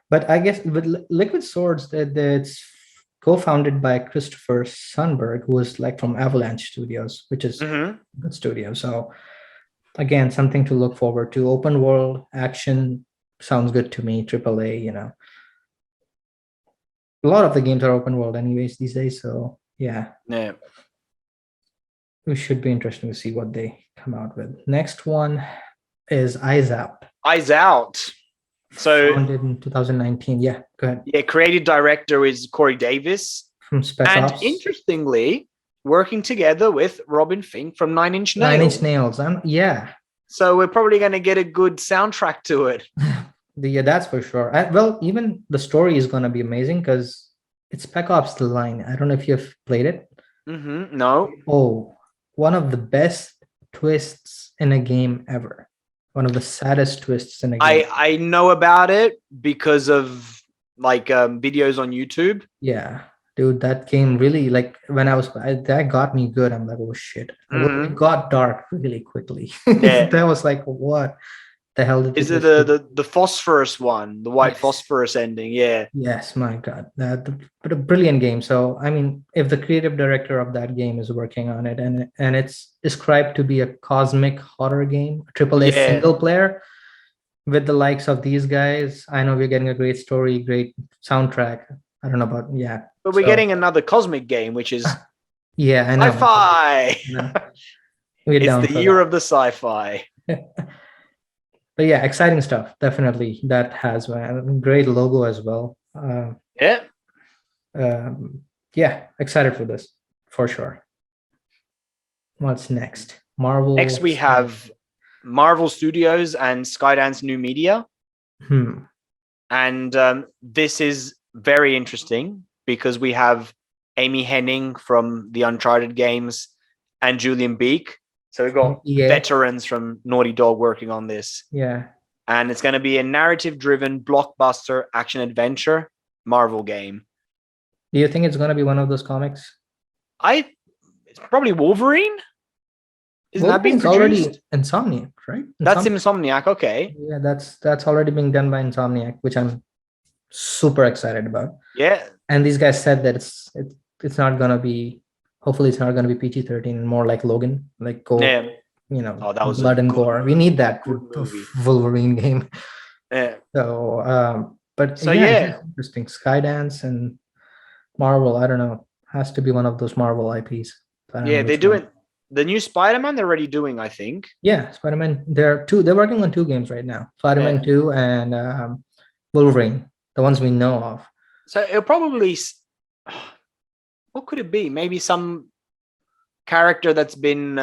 but I guess with Liquid Swords, that it's co-founded by Christopher Sundberg, who was like from Avalanche Studios, which is a good studio. So again, something to look forward to. Open world action sounds good to me. AAA, you know. A lot of the games are open world anyways these days. So yeah. Yeah. It should be interesting to see what they come out with. Next one is Eyes Out. Eyes Out. So founded in 2019. Yeah, go ahead. Yeah, creative director is Corey Davis. From Spec and Ops. Interestingly, working together with Robin Fink from Nine Inch Nails. 9 Inch Nails. Yeah. So we're probably going to get a good soundtrack to it. Yeah, that's for sure. Well, even the story is going to be amazing because it's Spec Ops The Line. I don't know if you've played it. No. Oh, one of the best twists in a game ever. One of the saddest twists in a game. I know about it because of like videos on YouTube. Yeah, dude, that game really, like when that got me good. I'm like, oh shit. It got dark really quickly. Yeah. That was like, what the hell did Is it the phosphorus one, the white phosphorus ending? Yeah. Yes, my God, but a brilliant game. So I mean, if the creative director of that game is working on it, and it's described to be a cosmic horror game, AAA single player with the likes of these guys, I know we're getting a great story, great soundtrack. I don't know about but we're getting another cosmic game, which is yeah, I know. Sci-fi. It's the year of the sci-fi. But yeah, exciting stuff. Definitely, that has a great logo as well. Yeah, excited for this for sure. What's next? Marvel. Next we have Marvel Studios and Skydance New Media. And this is very interesting because we have Amy Hennig from the Uncharted games and Julian Beek. So we've got veterans from Naughty Dog working on this. Yeah. And it's going to be a narrative-driven blockbuster action-adventure Marvel game. Do you think it's going to be one of those comics? It's probably Wolverine. Isn't that being already Insomniac, right? That's Insomniac. Okay. Yeah, that's already being done by Insomniac, which I'm super excited about. Yeah. And these guys said that it's not gonna be. Hopefully, it's not gonna be PG-13, more like Logan, like go. Yeah. You know, that was blood and gore. We need that Wolverine game. Yeah. So, interesting. Skydance and Marvel. I don't know. Has to be one of those Marvel IPs. Yeah, they're doing. The new Spider-Man they're already doing, I think. Yeah, Spider-Man. They're working on 2 games right now. Spider-Man 2 and Wolverine, the ones we know of. So it'll probably, what could it be? Maybe some character that's been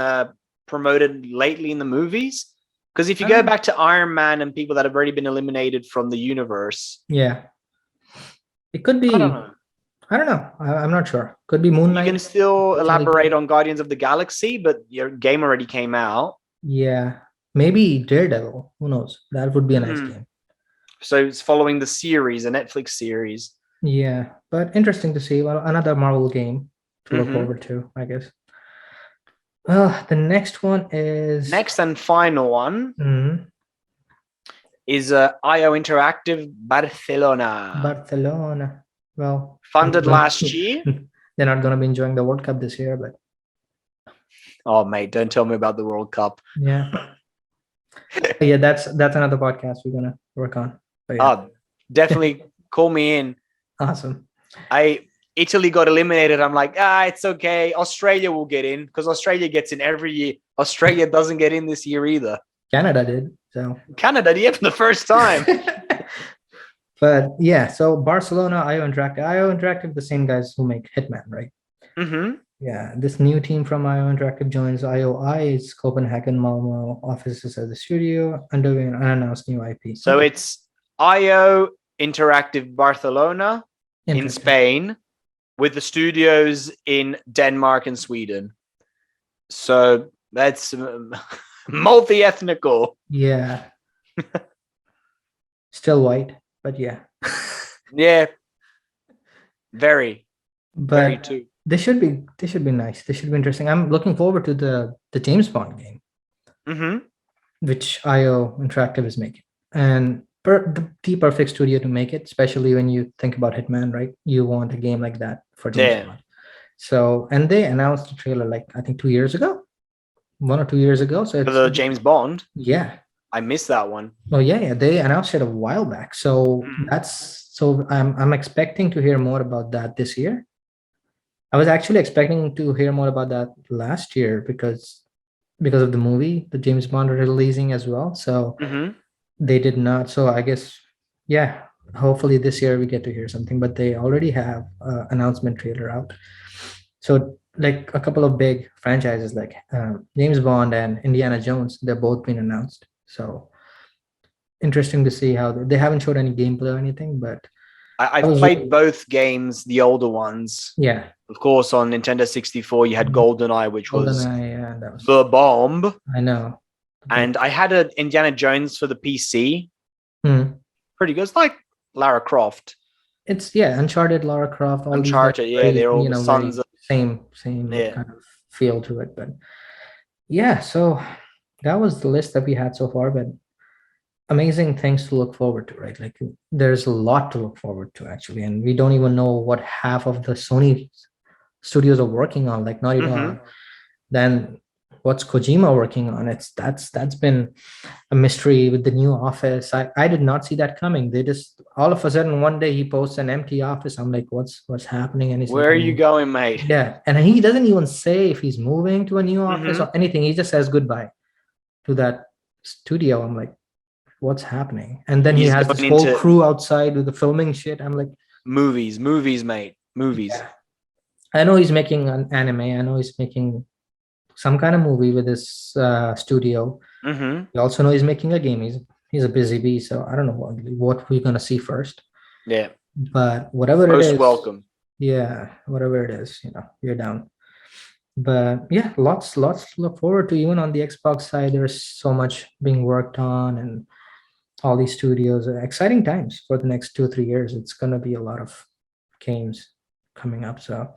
promoted lately in the movies. Because if you go back to Iron Man and people that have already been eliminated from the universe. Yeah. It could be. I don't know. I'm not sure. Could be Moon Knight. You can still elaborate on Guardians of the Galaxy, but your game already came out. Yeah. Maybe Daredevil. Who knows? That would be a nice game. So it's following the series, a Netflix series. Yeah. But interesting to see. Well, another Marvel game to look forward to, I guess. Well, the next one is Next and final one Mhm. is IO Interactive Barcelona. Barcelona. Well, Funded last year. they're not going to be enjoying the World Cup this year, but Oh, mate, don't tell me about the World Cup. yeah. Yeah, that's another podcast we're going to work on. But yeah. Oh, definitely call me in. Awesome. Italy got eliminated. I'm like, it's okay. Australia will get in because Australia gets in every year. Australia doesn't get in this year either. Canada did. So Canada, yeah, for the first time. But yeah, so Barcelona, IO Interactive, the same guys who make Hitman, right? Mm-hmm. Yeah, this new team from IO Interactive joins IOI's Copenhagen Malmo offices as a studio under an unannounced new IP. So it's IO Interactive Barcelona in Spain with the studios in Denmark and Sweden. So that's multi-ethnical. Yeah. Still white, but yeah. Yeah. Very. But very too. They should be nice. They should be interesting. I'm looking forward to the James Bond game, which IO Interactive is making. And the perfect studio to make it, especially when you think about Hitman, right? You want a game like that for James Bond. So, and they announced the trailer like I think 2 years ago, 1 or 2 years ago. So for the James Bond. Yeah. I missed that one. Oh yeah. They announced it a while back. So I'm expecting to hear more about that this year. I was actually expecting to hear more about that last year because of the movie, the James Bond releasing as well. So they did not. So I guess, yeah, hopefully this year we get to hear something, but they already have announcement trailer out. So like a couple of big franchises like James Bond and Indiana Jones, they're both been announced. So interesting to see how they haven't showed any gameplay or anything, but I've played both games, the older ones. Yeah. Of course, on Nintendo 64, you had GoldenEye, which was that was the bomb. I know. And I had an Indiana Jones for the PC. Pretty good. It's like Lara Croft. It's Uncharted, Lara Croft, all Uncharted, these, they're all the sons of same kind of feel to it. But yeah, so that was the list that we had so far. But amazing things to look forward to, right? Like there's a lot to look forward to actually, and we don't even know what half of the Sony studios are working on. Like not even then what's Kojima working on. That's been a mystery with the new office. I did not see that coming. They just all of a sudden one day he posts an empty office. I'm like, what's happening? And he's where are you going, mate? Yeah, and he doesn't even say if he's moving to a new office or anything. He just says goodbye to that studio. I'm like, what's happening? And then he has this whole crew outside with the filming shit. I'm like, movies, mate, movies. Yeah. I know he's making an anime. I know he's making some kind of movie with his studio. We also know he's making a game. He's a busy bee, so I don't know what we're gonna see first. Yeah, but whatever most it is, welcome. Yeah, whatever it is, you're down. But yeah, lots to look forward to. Even on the Xbox side, there's so much being worked on, and all these studios. Exciting times for the next 2-3 years. It's gonna be a lot of games coming up. So.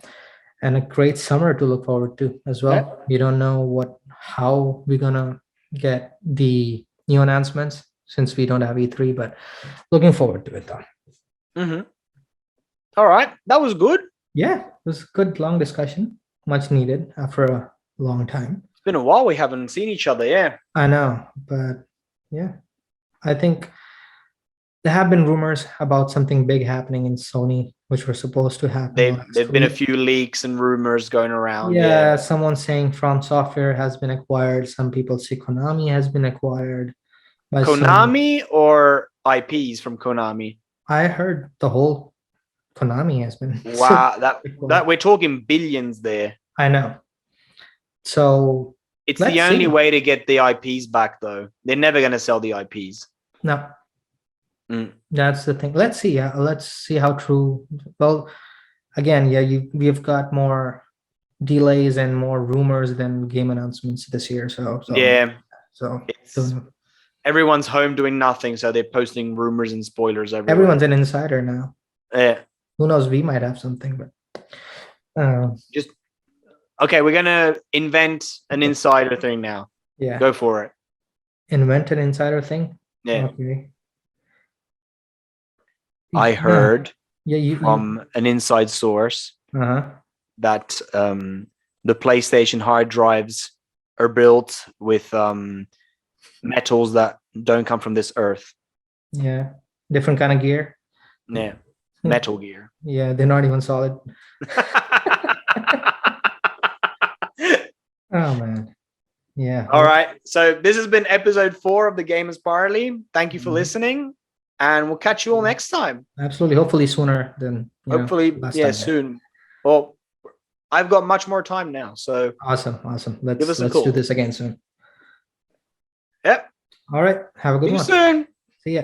And a great summer to look forward to as well. Yeah. We don't know how we're gonna get the new announcements since we don't have E3, but looking forward to it though. All right, that was good. Yeah, it was a good long discussion, much needed after a long time. It's been a while we haven't seen each other. Yeah, I know, but yeah, I think there have been rumors about something big happening in Sony, which were supposed to happen. There've been a few leaks and rumors going around. Yeah, someone saying From Software has been acquired. Some people say Konami has been acquired. By Konami or IPs from Konami? I heard the whole Konami has been. Wow, that we're talking billions there. I know. So it's the only way to get the IPs back, though. They're never going to sell the IPs. No. That's the thing. Let's see. Let's see how true. Well, again, we've got more delays and more rumors than game announcements this year. So everyone's home doing nothing, so they're posting rumors and spoilers everywhere. Everyone's an insider now. Yeah. Who knows? We might have something, but just Okay, we're gonna invent an insider thing now. Yeah. Go for it. Invent an insider thing. Yeah. Okay. I heard Yeah. from an inside source Uh-huh. that the PlayStation hard drives are built with metals that don't come from this earth. Yeah. Different kind of gear. Yeah. Metal Gear. Yeah, they're not even solid. Oh man. Yeah. All right. So this has been episode 4 of the Gamers Parley. Thank you for listening, and we'll catch you all next time. Absolutely. Hopefully sooner than Hopefully, last yeah, time. soon. Well, I've got much more time now, so Awesome. give us a Let's call. do this again soon. Yep. All right. Have a good See you one. soon. See ya.